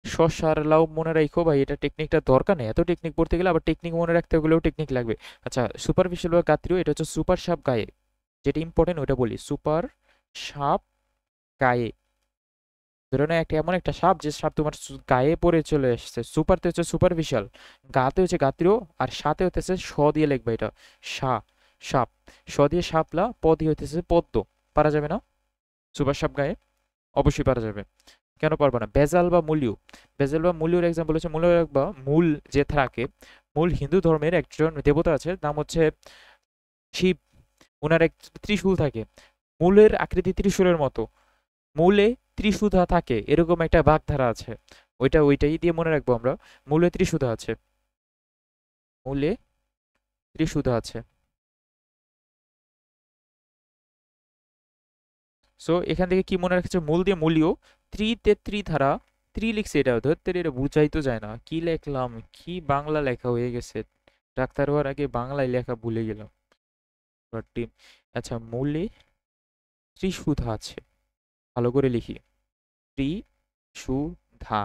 শসার লাউ। মনে রাখো ভাই, এটা টেকনিকটা দরকার নেই, এত টেকনিক পড়তে গেলে আবার টেকনিক মনে রাখতে গেলেও টেকনিক লাগবে। আচ্ছা, সুপারফিশিয়াল বা গাত্রীয়, এটা হচ্ছে সুপার সাপ গায়ে, যেটা ইম্পর্টেন্ট ওটা বলি, সুপার সাপ গায়ে। ধরে নাও একটা এমন একটা সাপ, যে সাপ তোমার গায়ে পড়ে চলে এসেছে, সুপারতে হচ্ছে সুপারফিশিয়াল, গাতে হচ্ছে গাত্রীয়, আর সাথে হইতেছে স দিয়ে লিখবে এটা, সা, সাপ। স দিয়ে সাপলা, প দিয়ে হইতেছে পদ্ম। পারা যাবে না? সুপার সাপ গায়ে অবশ্যই পারা যাবে, কেন পারবো না? বেজাল বা মূলীয়, বেজাল বা মূলীয়র এক্সাম্পল হচ্ছে, মূল বা মূল যে থাকে, মূল হিন্দু ধর্মের একজন দেবতা আছে, নাম হচ্ছে শিব। ওনার এক ত্রিশূল থাকে, মূলের আকৃতি ত্রিশূলের মতো, মূলে ত্রিশুধা থাকে, এরকম একটা বাগধারা আছে, ওইটাই দিয়ে মনে রাখবো আমরা, মূলে ত্রিশুধা আছে, মূলে ত্রিশুধা আছে। সো এখান থেকে কি মনে রাখছে, মূল দিয়ে মূলীয়, ত্রিতে ত্রিধারা, ত্রি লিখছে, এটা ধরতে এটা বুঝাই তো যায় না, কি লেখলাম, কি বাংলা লেখা হয়ে গেছে, ডাক্তার হওয়ার আগে বাংলায় লেখা ভুলে গেলাম। But আচ্ছা, মূলে ত্রিশুধা আছে, ভালো করে লিখি, ত্রিশুধা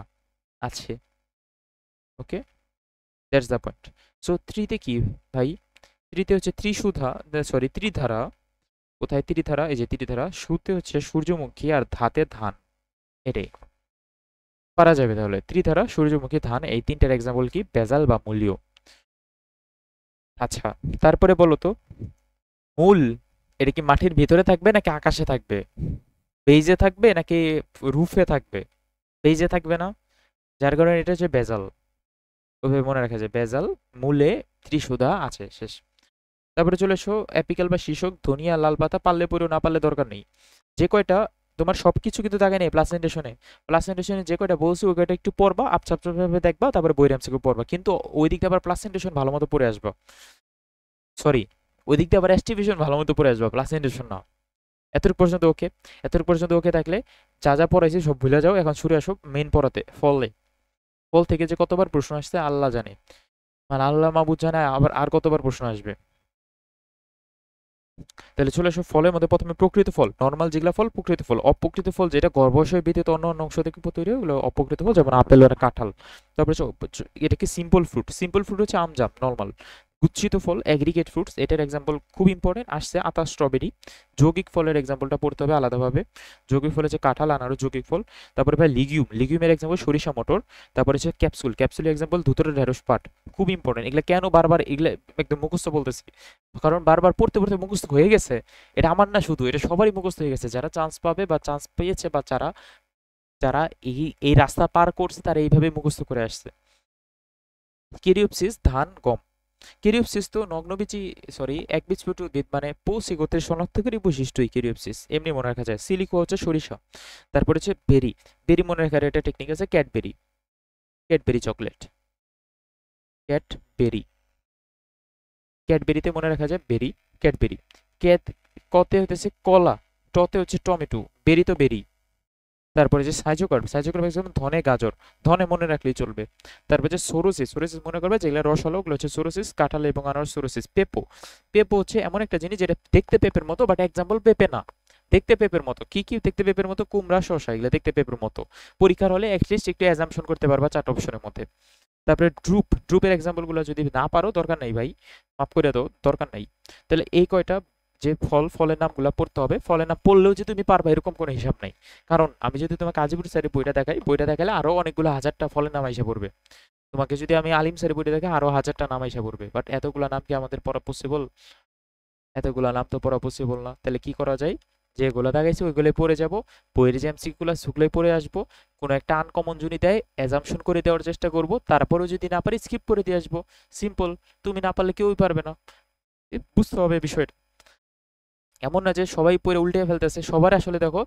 আছে। ওকে, দ্যাটস দ্য পয়েন্ট। সো ত্রিতে কি ভাই, ত্রিতে হচ্ছে ত্রিশুধা, সরি ত্রিধারা। কোথায় ত্রিধারা? এই যে ত্রিধারা। সুতে হচ্ছে সূর্যমুখী, আর ধাতে ধান। এটাই পারা যাবে। তাহলে ত্রিধারা, সূর্যমুখী, ধান, এই তিনটার এক্সাম্পল কি? ভেজাল বা মূলীয়। আচ্ছা, তারপরে বলো তো, মূল এটা কি মাটির ভিতরে থাকবে নাকি আকাশে থাকবে? বেইজে থাকবে নাকি রুফে থাকবে? বেইজে থাকবে না, যার কারণে এটা হচ্ছে ভেজাল। ওভাবে মনে রাখা যায়, ভেজাল মূলে ত্রিশুধা আছে, শেষ। তারপরে চলে এসো অ্যাপিক্যাল বা শীর্ষক, ধনিয়া, লাল পাতা, পারলে পড়ো, না পারলে দরকার নেই। যে কয়টা তোমার সবকিছু কিন্তু থাকে নেই প্লাসেন্টেশনে। প্লাসেন্টেশনে যে কয়টা বলছি ওই কয়টা একটু পড়বা, আপছা আপছা ভাবে দেখবা, তারপরে বইয়ের এমসিকিউ পড়বা, কিন্তু ওই দিকটা আবার প্লাসেন্টেশন ভালো মতো পড়ে আসবা। সরি, ওই দিকটা আবার এস্টিমেশন ভালো মতো পড়ে আসবা, প্লাসেন্টেশন না। এতটুকু পর্যন্ত ওকে? এতটুকু পর্যন্ত ওকে থাকলে যা যা পড়াইছি সব ভুলে যাও, এখন ছুটে আসো মেইন পড়াতে, ফলে। ফল থেকে যে কতবার প্রশ্ন আসছে আল্লাহ জানে, মানে আল্লাহ মাবুদ জানে আবার আর কতবার প্রশ্ন আসবে। তাহলে চলে আসো ফলের মধ্যে, প্রথমে প্রকৃত ফল, নর্মাল যেগুলা ফল প্রকৃত ফল। অপ্রকৃত ফল যেটা গর্ভাশয় ব্যতীত অন্য অন্য অংশ থেকে তৈরি হয় ওগুলো অপ্রকৃত ফল, যেমন আপেল আর কাঁঠাল। তারপরে এটা কি সিম্পল ফ্রুট? সিম্পল ফ্রুট হচ্ছে আম, জাম, নর্মাল। গুচ্ছিত ফল, এগ্রিগেট ফ্রুটস, এটার এক্সাম্পল খুব ইম্পর্টেন্ট আসছে আতা, স্ট্রবেরি। যৌগিক ফলের এক্সাম্পলটা পড়তে হবে আলাদাভাবে। যৌগিক ফল হচ্ছে কাঁঠাল, আনারস, যৌগিক ফল। তারপরে ভাই লিগিউম, লিগিউমের এক্সাম্পল সরিষা, মটর। তারপরে হচ্ছে ক্যাপসুল, ক্যাপসুলের এক্সাম্পল ধুতরা, ঢেঁড়স, পাট। খুব ইম্পর্টেন্ট এগুলা। কেন বারবার এগুলা একদম মুখস্থ বলতেছি? কারণ বারবার পড়তে পড়তে মুখস্থ হয়ে গেছে। এটা আমার না শুধু, এটা সবারই মুখস্থ হয়ে গেছে, যারা চান্স পাবে বা চান্স পেয়েছে বা যারা যারা এই এই রাস্তা পার করছে তারা এইভাবে মুখস্থ করে আসছে। কেরিওপসিস, ধান, গম। কেরিওপসিস তো নগ্নবীজী, সরি একবীজপত্রী উদ্ভিদ, মানে পৌষি গোত্রের শনাক্তকারী বৈশিষ্ট্যই কেরিওপসিস, এমনি মনে রাখা যায়। সিলিকো হচ্ছে সরিষা। তারপর হচ্ছে বেরি, বেরি মনে রাখার একটা টেকনিক আছে, ক্যাডবেরি, ক্যাডবেরি চকলেট, ক্যাডবেরি। ক্যাডবেরিতে মনে রাখা যায় বেরি, ক্যাডবেরি। ক্যাট, কতে হতেছে কলা, টতে হচ্ছে টমেটো, বেরি তো বেরি। তারপরে যে সাইজোকার্ভ, সাইজোকার্ভ যেমন ধনে, গাজর, ধনে মনে রাখলেই চলবে। তারপরে যে সোরোসিস, সোরোসিস মনে করবে যেগুলো রসালো ওগুলো হচ্ছে সোরোসিস, কাঁঠাল এবং আনারস সোরোসিস। পেপো, পেপো হচ্ছে এমন একটা জিনিস যেটা দেখতে পেঁপের মতো বাট এক্সাম্পল পেঁপে না। দেখতে পেঁপের মতো কি কি দেখতে পেঁপের মতো? কুমড়া, শসা, এগুলো দেখতে পেঁপের মতো। পরীক্ষার হলে অ্যাটলিস্ট একটু অ্যাজাম্পশন করতে পারবা চারটা অপশনের মধ্যে। তারপরে ড্রুপ, ড্রুপের এক্সাম্পল গুলো যদি না পারো দরকার নাই ভাই, মাফ করে দাও, দরকার নাই। তাহলে এই কয়টা যে ফল, ফলের নামগুলো পড়তে হবে। ফলের নাম পড়লেও যে তুমি পারবা এরকম কোনো হিসাব নাই। কারণ আমি যদি তোমাকে আজিবুর স্যারের বইটা দেখাই, বইটা দেখালে আরো অনেকগুলো হাজারটা ফলের নাম আইসা পড়বে। তোমাকে যদি আমি আলিম স্যারের বইটা দেখাই আরো হাজারটা নাম আইসা পড়বে, বাট এতগুলা নাম কি আমাদের পড়া পসিবল? এতগুলা নাম তো পড়া পসিবল না। তাহলে কি করা যায়? যেগুলো দেখাইছি ওইগুলোই পড়ে যাব, বইয়ের যে এমসিকিউগুলো সেগুলোই পড়ে আসবো। কোনো একটা আনকমন যদি দেয় অ্যাজাম্পশন করে দেওয়ার চেষ্টা করব, তারপরেও যদি না পারি স্কিপ করে দিয়ে আসবো। সিম্পল। তুমি না পারলে কেউই পারবে না। বুঝতে হবে বিষয়টা। এমন না যে সবাই পড়ে উল্টে ফেলতেছে, সবার আসলে দেখো,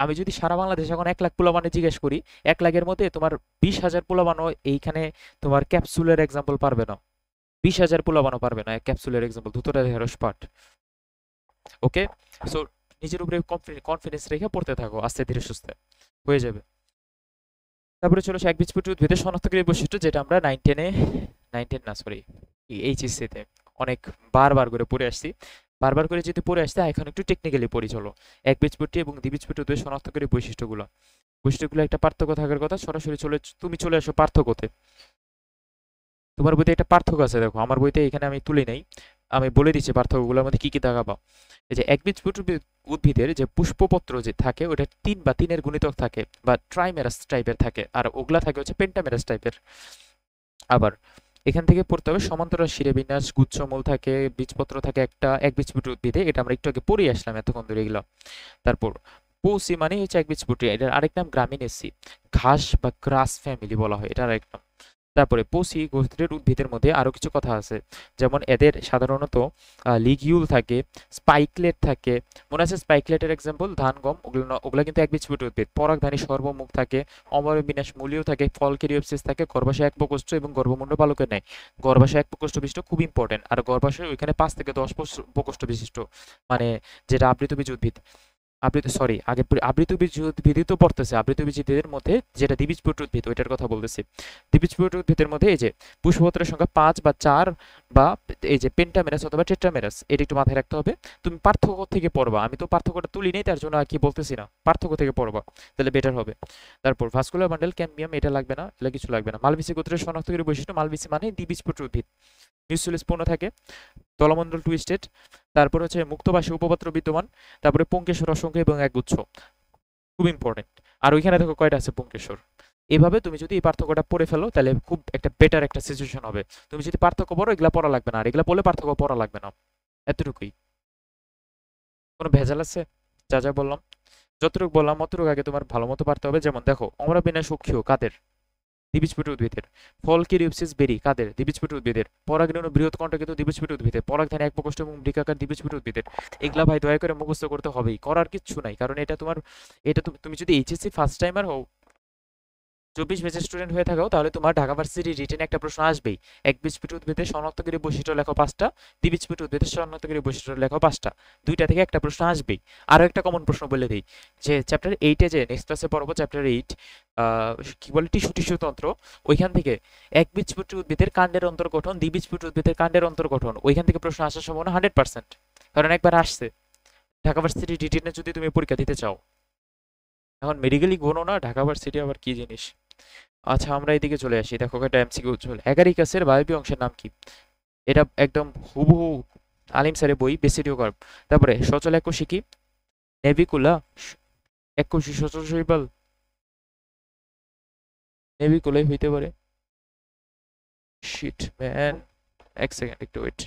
আমি যদি সারা বাংলাদেশ এখন 1 লাখ পোলাপানে জিজ্ঞেস করি, 1 লাখের মধ্যে তোমার 20,000 পোলাপানও এইখানে তোমার ক্যাপসুলের এক্সাম্পল পারবে না। 20,000 পোলাপানও পারবে না ক্যাপসুলের এক্সাম্পল, ধুতরা, ঢেঁড়স, পাট। ওকে, সো নিজের উপরে কনফিডেন্স রেখে পড়তে থাকো, আস্তে ধীরে সুস্থে হয়ে যাবে। তারপরে চলো একবীজপত্রী উদ্ভিদের শনাক্তকারী বৈশিষ্ট্য, যেটা আমরা 9-10-এ, 9-10 না সরি, এইচএসসি-তে অনেক বারবার করে পড়ে আসছি। বারবার করে যদি পড়ে আসতে, এখন একটু টেকনিক্যালি পড়ি চলো। একবীজপত্রী এবং দ্বিবীজপত্রী উদ্ভিদের শনাক্তকারী বৈশিষ্ট্যগুলো, বৈশিষ্ট্যগুলো একটা পার্থক্য থাকার কথা। সরাসরি তুমি চলে আসো পার্থক্যতে। তোমার বইতে একটা পার্থক্য আছে দেখো, আমার বইতে এখানে আমি তুলে নেই, আমি বলে দিচ্ছি পার্থক্যগুলোর মধ্যে কি কি দেখাবো। এই যে একবীজপত্রী উদ্ভিদের যে পুষ্পপত্র যে থাকে ওটা 3 বা 3-এর গুণিতক থাকে বা ট্রাইমেরাস টাইপের থাকে, আর ওগুলা থাকে হচ্ছে পেন্টামেরাস টাইপের। আবার এখান থেকে পড়তে হবে সমান্তরাল শিরাবিন্যাস, গুচ্ছমূল থাকে, বীজপত্র থাকে একটা একবীজপত্রী উদ্ভিদে, এটা আমরা একটু আগে পড়ে আসলাম এতক্ষণ ধরে এগুলো। তারপর পৌসি মানে হচ্ছে একবীজপত্রী, এটার আরেক নাম গ্রামিনেসি, ঘাস বা গ্রাস ফ্যামিলি বলা হয়, এটার আরেক নাম। তারপরে পৌষি গোত্রের উদ্ভিদের মধ্যে আরো কিছু কথা আছে, যেমন এদের সাধারণত লিগিউল থাকে, স্পাইকলেট থাকে। মনে আছে স্পাইকলেটের এক্সাম্পল ধান, গম, ওগুলো কিন্তু একবীজপত্রী উদ্ভিদ। পরাগধানী সর্বমুখ থাকে, অমরবিন্যাস মূলীয় থাকে, ফল কেরিওপসিস থাকে, গর্ভাশয় একপ্রকোষ্ঠ এবং গর্ভমুণ্ড পালকের নেয়। গর্ভাশয় একপ্রকোষ্ঠ বিশিষ্ট, খুব ইম্পর্টেন্ট। আর গর্ভাশয় ওইখানে 5 থেকে 10 প্রকোষ্ঠ বিশিষ্ট, মানে যেটা আবৃতবীজ উদ্ভিদ। আগে আবৃতবীজ উদ্ভিদই তো পড়তেছে, আবৃতবীজ উদ্ভিদের মধ্যে যেটা দ্বিবীজপত্রী উদ্ভিদ ওইটার কথা বলতেছি। দ্বিবীজপত্রী উদ্ভিদের মধ্যে এই যে পুষ্পপত্রের সংখ্যা 5 বা 4, বা এই যে পেন্টামেরাস অথবা টেট্রামেরাস, এটা একটু মাথায় রাখতে হবে। তুমি পার্থক্য থেকে পড়বা, আমি তো পার্থক্যটা তুলি নেই তার জন্য আর কি বলতেছি না, পার্থক্য থেকে পড়বা তাহলে বেটার হবে। তারপর ভাস্কুলার বান্ডেল, ক্যাম্বিয়াম, এটা লাগবে না, এটা কিছু লাগবে না। মালবেসি গোত্রের শনাক্তকারী বৈশিষ্ট্য, মালবেসি মানে দ্বিবীজপত্রী উদ্ভিদ, মিউচুয়াল স্পূর্ণ থাকে, দলমণ্ডল টুইস্টেড। তারপর হচ্ছে মুক্তবাসী উপপাত্র বিদ্যমান। তারপরে পুংকেশর, অসংখ্য এবং একগুচ্ছ, খুব ইম্পর্টেন্ট। আর ওইখানে দেখো কয়টা আছে পুংকেশর। এভাবে তুমি যদি এই পার্থক্যটা পড়ে ফেলো তাহলে খুব একটা বেটার একটা সিচুয়েশন হবে। তুমি যদি পার্থক্য পড়ো এগুলা পড়া লাগবে না, আর এগুলা পড়লে পার্থক্য পড়া লাগবে না। এতটুকুই। কোনো ভেজাল আছে? যা যা বললাম, যতটুকু বললাম অতটুকু আগে তোমার ভালো মতো পারতে হবে। যেমন দেখো অমরাবিন্যাস সক্ষীয় কাদের? দ্বিবীজপত্রী উদ্ভিদের। ফলকিরিওপসিস বেরি কাদের? দ্বিবীজপত্রী উদ্ভিদের। পরাগরেণু বৃহৎ কণ্ঠ কিন্তু দ্বিবীজপত্রী উদ্ভিদের। পরাগধানী একপ্রকোষ্ঠ এবং বৃক্কাকার দ্বিবীজপত্রী উদ্ভিদের। এগুলা ভাই দয়া করে মুখস্থ করতে হবেই, করার কিচ্ছু নাই, কারণ এটা তোমার, এটা তুমি যদি এইচএসসি ফার্স্ট টাইমার হও, 24 ব্যাচের স্টুডেন্ট হয়ে থাকো, তাহলে তোমার ঢাকা ভার্সিটি রিটেনে একটা প্রশ্ন আসবেই। একবীজপত্রী উদ্ভিদের শনাক্তকারী বৈশিষ্ট্য লেখো 5টা, দ্বিবীজপত্রী উদ্ভিদের শনাক্তকারী বৈশিষ্ট্য লেখো 5টা। দুইটা থেকে একটা প্রশ্ন আসবেই। আরো একটা কমন প্রশ্ন বলে দিই, যে চ্যাপ্টার 8-এ, যে নেক্সট ক্লাসে পড়বো চ্যাপ্টার 8, কি বলে, টিস্যু তন্ত্র, ওইখান থেকে একবীজপত্রী উদ্ভিদের কাণ্ডের অন্তর্গঠন, দ্বিবীজপত্রী উদ্ভিদের কাণ্ডের অন্তর্গঠন, ওইখান থেকে প্রশ্ন আসার সম্ভাবনা 100%, কারণ একবার আসছে ঢাকা ভার্সিটি রিটেনে যদি তুমি পরীক্ষা দিতে চাও। এখন মেডিকেলি গণো না, ঢাকা ভার্সিটি আবার কি জিনিস। আচ্ছা আমরা এদিকে চলে আসি, দেখো একটা এমসিকিউ চলে। অ্যাগারিকাসের বায়বীয় অংশের নাম কি? এটা একদম হুবহু আলিম স্যারের বই, বেসিডিও কার্ভ। তারপরে সচল এককোষী কি? নেভিকুলা। এককোষী সচল শৈবাল নেভিকুলাই হইতে পারে। শিট ম্যান, এক সেকেন্ড একটু ওয়েট।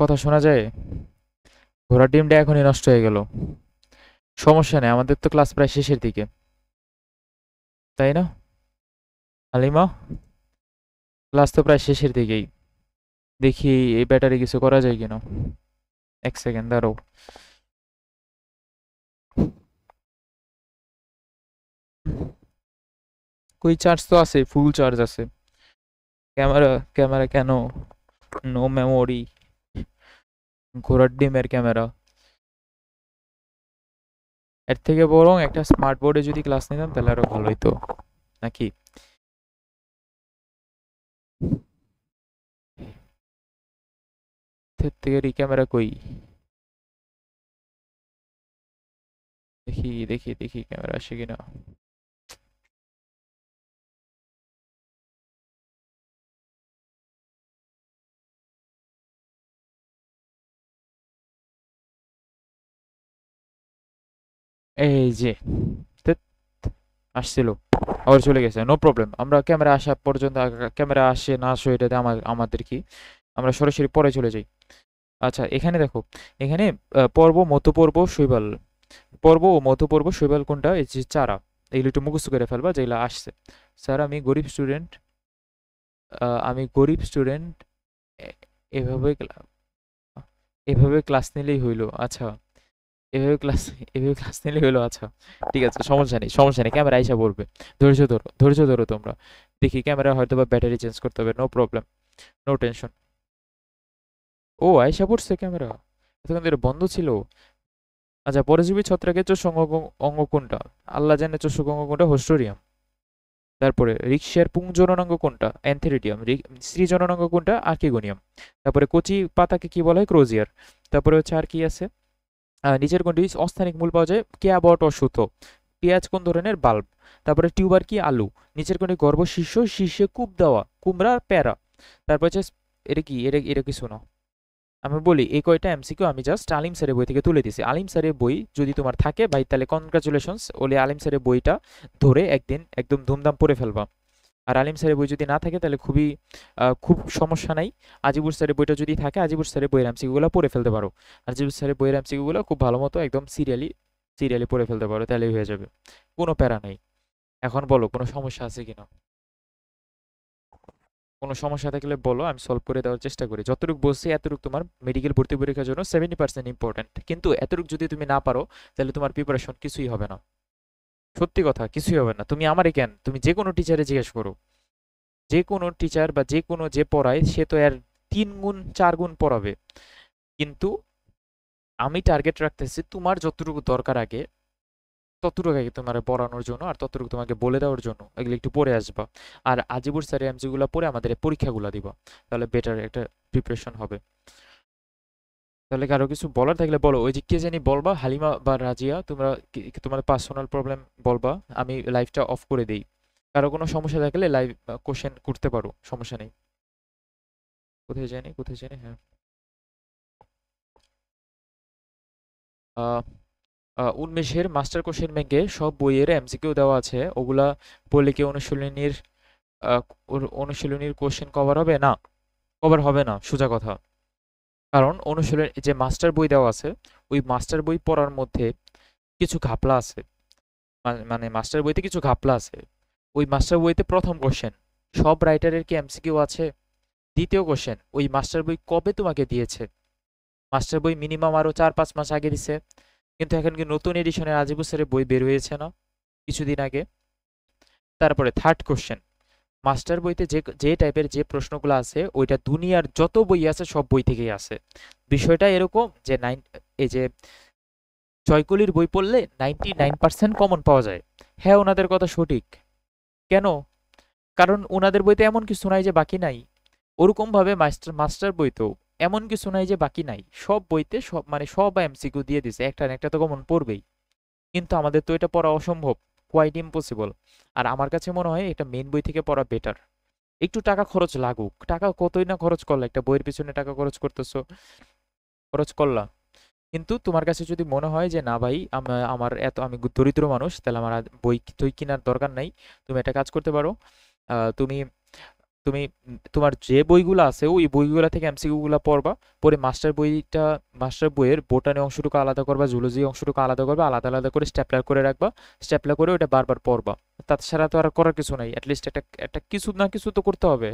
কথা শোনা যায়? ঘোড়ার ডিমটা এখনই নষ্ট হয়ে গেল। সমস্যা নেই, আমাদের তো ক্লাস প্রায় শেষের দিকে, তাই না হালিমা? ক্লাস তো প্রায় শেষের দিকেই। দেখি এই ব্যাটারি কিছু করা যায় কিনা। এক সেকেন্ড দাঁড়াও। কই, চার্জ তো আছে, ফুল চার্জ আছে। ক্যামেরা, ক্যামেরা কেন নো মেমোরি? ঘোড়ার ডিমের ক্যামেরা। এর থেকে বরং একটা স্মার্ট বোর্ডে যদি ক্লাস নিতাম তাহলে আরো ভালো হইতো, নাকি? এর থেকে ক্যামেরা কই? দেখি দেখি দেখি ক্যামেরা আসে কিনা। এই যে, ধ্যাৎ, আসছিল, আবার চলে গেছে। নো প্রবলেম, আমরা ক্যামেরা আসা পর্যন্ত, ক্যামেরা আসে না আসে এটাতে আমাদের কি, আমরা সরাসরি পরে চলে যাই। আচ্ছা এখানে দেখো, এখানে পর্ব, মধ্যপর্ব, শৈবাল। পর্ব ও মধ্যপর্ব, শৈবাল কোনটা? এই যে চারা, এগুলো একটু মুখস্থ করে ফেলবা যেগুলো আসছে। স্যার আমি গরিব স্টুডেন্ট, আমি গরিব স্টুডেন্ট, এভাবে এভাবে ক্লাস নিলেই হইলো। আচ্ছা, এভাবে ক্লাস এভাবে ক্লাস নিলেই হইলো। আচ্ছা ঠিক আছে, সমস্যা নেই, সমস্যা নেই, ক্যামেরা আইসা পড়বে। ধৈর্য ধরো, ধৈর্য ধরো তোমরা। দেখি ক্যামেরা হয়তো বা ব্যাটারি চেঞ্জ করতে হবে, নো প্রবলেম, নো টেনশন। ও আইসা পড়ছে ক্যামেরা, এতক্ষণ ধরে বন্ধ ছিল। আচ্ছা, পরজীবী ছত্রাকের চোষক অঙ্গ কোনটা? আল্লাহ জানে চোষক অঙ্গ কোনটা, হোস্টোরিয়াম। তারপরে রিক্সের পুংজননাঙ্গ কোনটা? অ্যান্থেরিডিয়াম। স্ত্রী জননাঙ্গ কোনটা? আর্কিগোনিয়াম। তারপরে কচি পাতাকে কি বলা হয়? ক্রোজিয়ার। তারপরে হচ্ছে আর কি আছে, নিচের কোনটি অস্থানিক মূল পাওয়া যায়? কেয়াবট ও সুতো। পেঁয়াজ কোন ধরনের? বাল্ব। তারপরে টিউবার কি? আলু। নিচের কোনটি গর্ভ শীর্ষ, শীর্ষে কূপ দেওয়া? কুমড়া, প্যারা। তারপর হচ্ছে, এটা কি, এটা এটা কিছু না। আমি বলি এই কয়টা এমসিকিউ আমি জাস্ট আলিম স্যারের বই থেকে তুলে দিছি। আলিম স্যারের বই যদি তোমার থাকে ভাই তাহলে কনগ্রাচুলেশনস, ওলে আলিম স্যারের বইটা ধরে একদিন একদম ধুমধাম পড়ে ফেলবা। আর আলিম স্যারের বই যদি না থাকে তাহলে খুব সমস্যা নাই। আজিবুর স্যারের বইটা যদি থাকে আজিবুর স্যারের বইয়ের এমসিকিউগুলো পড়ে ফেলতে পারো। আজিবুর স্যারের বইয়ের এমসিকিউগুলো খুব ভালো মতো একদম সিরিয়ালি সিরিয়ালি পড়ে ফেলতে পারো, তাহলেই হয়ে যাবে। কোনো প্যারা নেই। এখন বলো কোনো সমস্যা আছে কিনা? কোনো সমস্যা থাকলে বলো, আমি সলভ করে দেওয়ার চেষ্টা করি। যতটুকু বলছি এতটুকু তোমার মেডিকেল ভর্তি পরীক্ষার জন্য 70% ইম্পর্টেন্ট, কিন্তু এতটুকু যদি তুমি না পারো তাহলে তোমার প্রিপারেশন কিছুই হবে না। সত্যি কথা, কিছুই হবে না। তুমি আমারে কেন, তুমি যে কোনো টিচারে জিজ্ঞেস করো, যে কোনো টিচার বা যে কোনো যে পড়ায় সে তো এর 3 গুণ 4 গুণ পড়াবে। কিন্তু আমি টার্গেট রাখতেছি তোমার যতটুকু দরকার আগে ততটুকু আগে তোমার পড়ানোর জন্য, আর ততটুকু তোমাকে বলে দেওয়ার জন্য এগুলো একটু পড়ে আসবা। আর আজিবুর স্যারের এমসিগুলো পড়ে আমাদের এই পরীক্ষাগুলো দিবা, তাহলে বেটার একটা প্রিপারেশন হবে। তাহলে কারো কিছু বলার থাকলে বলো। ওই যে কে জানি বলবা, হালিমা বা রাজিয়া, তোমরা তোমাদের পার্সোনাল প্রবলেম বলবা, আমি লাইভটা অফ করে দেই। কারো কোনো সমস্যা থাকলে লাইভ কোশ্চেন করতে পারো, সমস্যা নেই। কোথায় জানি হ্যাঁ। আহ, উন্মেষের মাস্টার কোশ্চেন ব্যাংকে সব বইয়ের এমসিকিউ দেওয়া আছে, ওগুলা বললে কি আহ, অনুশীলনীর কোশ্চেন কভার হবে না? কভার হবে না, সোজা কথা। কারণ অনুশীলন যে মাস্টার বই দেওয়া আছে, ওই মাস্টার বই পড়ার মধ্যে কিছু ঘাপলা আছে। মানে মাস্টার বইতে কিছু ঘাপলা আছে। ওই মাস্টার বইতে প্রথম কোশ্চেন, সব রাইটারের কি এমসিকিউ আছে? দ্বিতীয় কোশ্চেন, ওই মাস্টার বই কবে তোমাকে দিয়েছে? মাস্টার বই মিনিমাম আরো 4-5 মাস আগে দিছে, কিন্তু এখন কি নতুন এডিশনের আজিবু স্যারের বই বের হয়েছে না কিছুদিন আগে? তারপরে থার্ড কোশ্চেন, মাস্টার বইতে যে যে টাইপের যে প্রশ্নগুলো আছে ওইটা দুনিয়ার যত বই আছে সব বই থেকেই আছে। বিষয়টা এরকম যে এই যে জয়কলির বই পড়লে 99% কমন পাওয়া যায়। হ্যাঁ, ওনাদের কথা সঠিক। কেন? কারণ ওনাদের বইতে এমন কিছু নাই যে বাকি নাই। ওরকম ভাবে মাস্টার মাস্টার বইতেও এমন কিছু নাই যে বাকি নাই। সব বইতে সব মানে সব এমসিকিউ দিয়ে দিছে, একটা না একটা তো কমন পড়বেই। কিন্তু আমাদের তো এটা পড়া অসম্ভব, কোয়াইট ইম্পসিবল। আর আমার কাছে মনে হয় এটা মেন বই থেকে পড়া বেটার। একটু টাকা খরচ লাগুক, টাকা কতই না খরচ করলা, একটা বইয়ের পিছনে টাকা খরচ করতেছো, খরচ করলা। কিন্তু তোমার কাছে যদি মনে হয় যে না ভাই আমার এত আমি দরিদ্র মানুষ, তাহলে আমার আর বই টই কেনার দরকার নাই, তুমি একটা কাজ করতে পারো। তুমি তুমি তোমার যে বইগুলো আছে ওই বইগুলো থেকে এমসিকিউ গুলা পড়বা, পরে মাস্টার বইয়ের বোটানি অংশটুকু আলাদা করবা, জুলজি অংশটুকু আলাদা করবা, আলাদা আলাদা করে স্ট্যাপলার করে রাখবা। স্ট্যাপলার করে ওটা বারবার পড়বা। তাছাড়া তো আর করার কিছু নাই, অ্যাটলিস্ট একটা একটা কিছু না কিছু তো করতে হবে।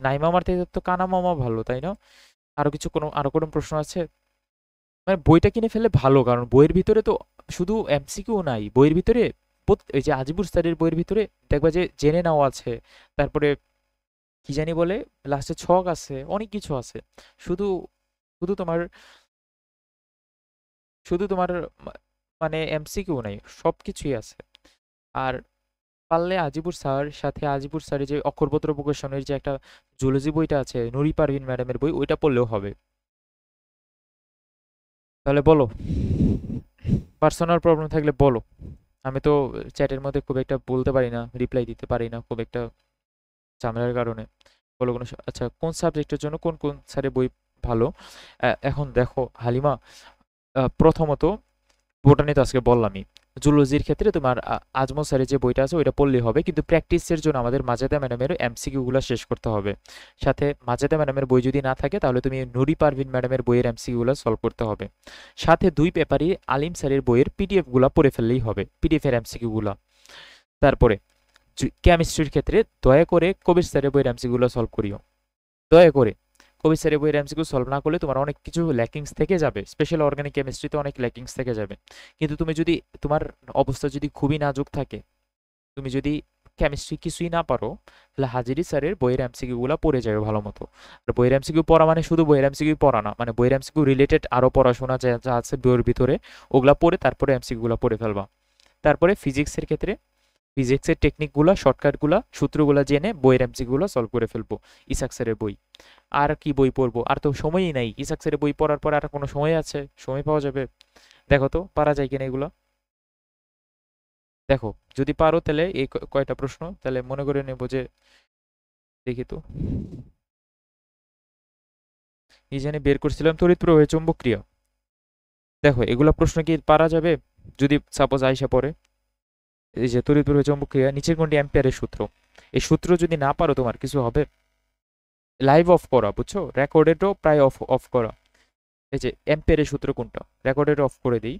নাই মামার থেকে তো কানা মামা ভালো, তাই না? আরো কোনো প্রশ্ন আছে? মানে বইটা কিনে ফেললে ভালো, কারণ বইয়ের ভিতরে তো শুধু এমসিকিউ নাই, বইয়ের ভিতরে এই যে আজিবুর স্যারের বইয়ের ভিতরে দেখবা যে জেনে নেওয়া আছে। তারপরে কি জানি বলে, লাস্টে ছক আছে, অনেক কিছু আছে। শুধু শুধু তোমার শুধু তোমার মা- মানে এমসিকিউ নাই, সবকিছুই আছে। আর পারলে আজিবুর স্যার সাথে আজিবুর স্যারের যে অক্ষরপত্র প্রকাশনের যে একটা জুলজি বইটা আছে, নুরি পারভিন ম্যাডামের বই, ওইটা পড়লেও হবে। তাহলে বলো, পার্সোনাল প্রবলেম থাকলে বলো। আমি তো চ্যাটের মধ্যে খুব একটা বলতে পারি না, রিপ্লাই দিতে পারি না খুব একটা, ঝামেলার কারণে। বলো কোনো আচ্ছা, কোন সাবজেক্টের জন্য কোন কোন স্যারের বই ভালো? এখন দেখো হালিমা, প্রথমত বোটানি তো আজকে বললামই। জুলজির ক্ষেত্রে তোমার আজমল স্যারের যে বইটা আছে ওইটা পড়লেই হবে, কিন্তু প্র্যাকটিসের জন্য আমাদের মাজেদা ম্যাডামের এমসিকিউ গুলো শেষ করতে হবে। সাথে মাজেদা ম্যাডামের বই যদি না থাকে তাহলে তুমি নুরি পারভিন ম্যাডামের বইয়ের এমসিকিউ গুলো সলভ করতে হবে। সাথে দুই পেপারই আলিম স্যারের বইয়ের পিডিএফ গুলা পড়ে ফেললেই হবে, পিডিএফ এর এমসিকিউ গুলা। তারপরে কেমিস্ট্রির ক্ষেত্রে দয়া করে কবির স্যারের বইয়ের এমসিকিউ গুলো সলভ করিও, দয়া করে। কবির স্যারের বইয়ের এমসিকিউ সলভ না করলে তোমার অনেক কিছু ল্যাকিংস থেকে যাবে, স্পেশাল অর্গানিক কেমিস্ট্রিতে অনেক ল্যাকিংস থেকে যাবে। কিন্তু তুমি যদি তোমার অবস্থা যদি খুবই নাজুক থাকে, তুমি যদি কেমিস্ট্রি কিছুই না পারো, তাহলে হাজিরি স্যারের বইয়ের এমসিকিউ গুলা পড়ে যাবে ভালো মতো। আর বইয়ের এমসিকিউ পড়া মানে শুধু বইয়ের এমসিকিউ পড়া না, মানে বইয়ের এমসিকিউ রিলেটেড আরো পড়াশোনা যা যা আছে বইয়ের ভিতরে, ওগুলা পড়ে তারপরে এমসিকিউ গুলা পড়ে ফেলবা। তারপরে ফিজিক্সের ক্ষেত্রে ফিজিক্সের টেকনিকগুলা, শর্টকাটগুলা, সূত্রগুলা জেনে বইয়ের এমসিকিউগুলো সলভ করে ফেলবো। ইসাক স্যারের বই। আর কি বই পড়বো, আর তো সময়ই নাই। ইসাক স্যারের বই পড়ার পর আর কোনো সময় আছে? সময় পাওয়া যাবে? দেখো তো পারা যায় কিনা এগুলো। দেখো, যদি পারো তাহলে এই কয়টা প্রশ্ন তাহলে মনে করে নেবো যে, দেখি তো। এই জন্য বের করছিলাম তড়িৎ প্রবাহের চৌম্বক ক্রিয়া। দেখো এগুলা প্রশ্ন কি পারা যাবে যদি সাপোজ আইসা পড়ে? এই যে তড়িৎ প্রবাহের চৌম্বক ক্রিয়া, নিচের কোনটি অ্যাম্পিয়ারের সূত্র? এই সূত্র যদি না পারো তোমার কিছু হবে। লাইভ অফ করা, বুঝছো? রেকর্ডেডও প্রায় অফ অফ করা। এই যে অ্যাম্পিয়ারের সূত্র কোনটা, রেকর্ডেড অফ করে দিই।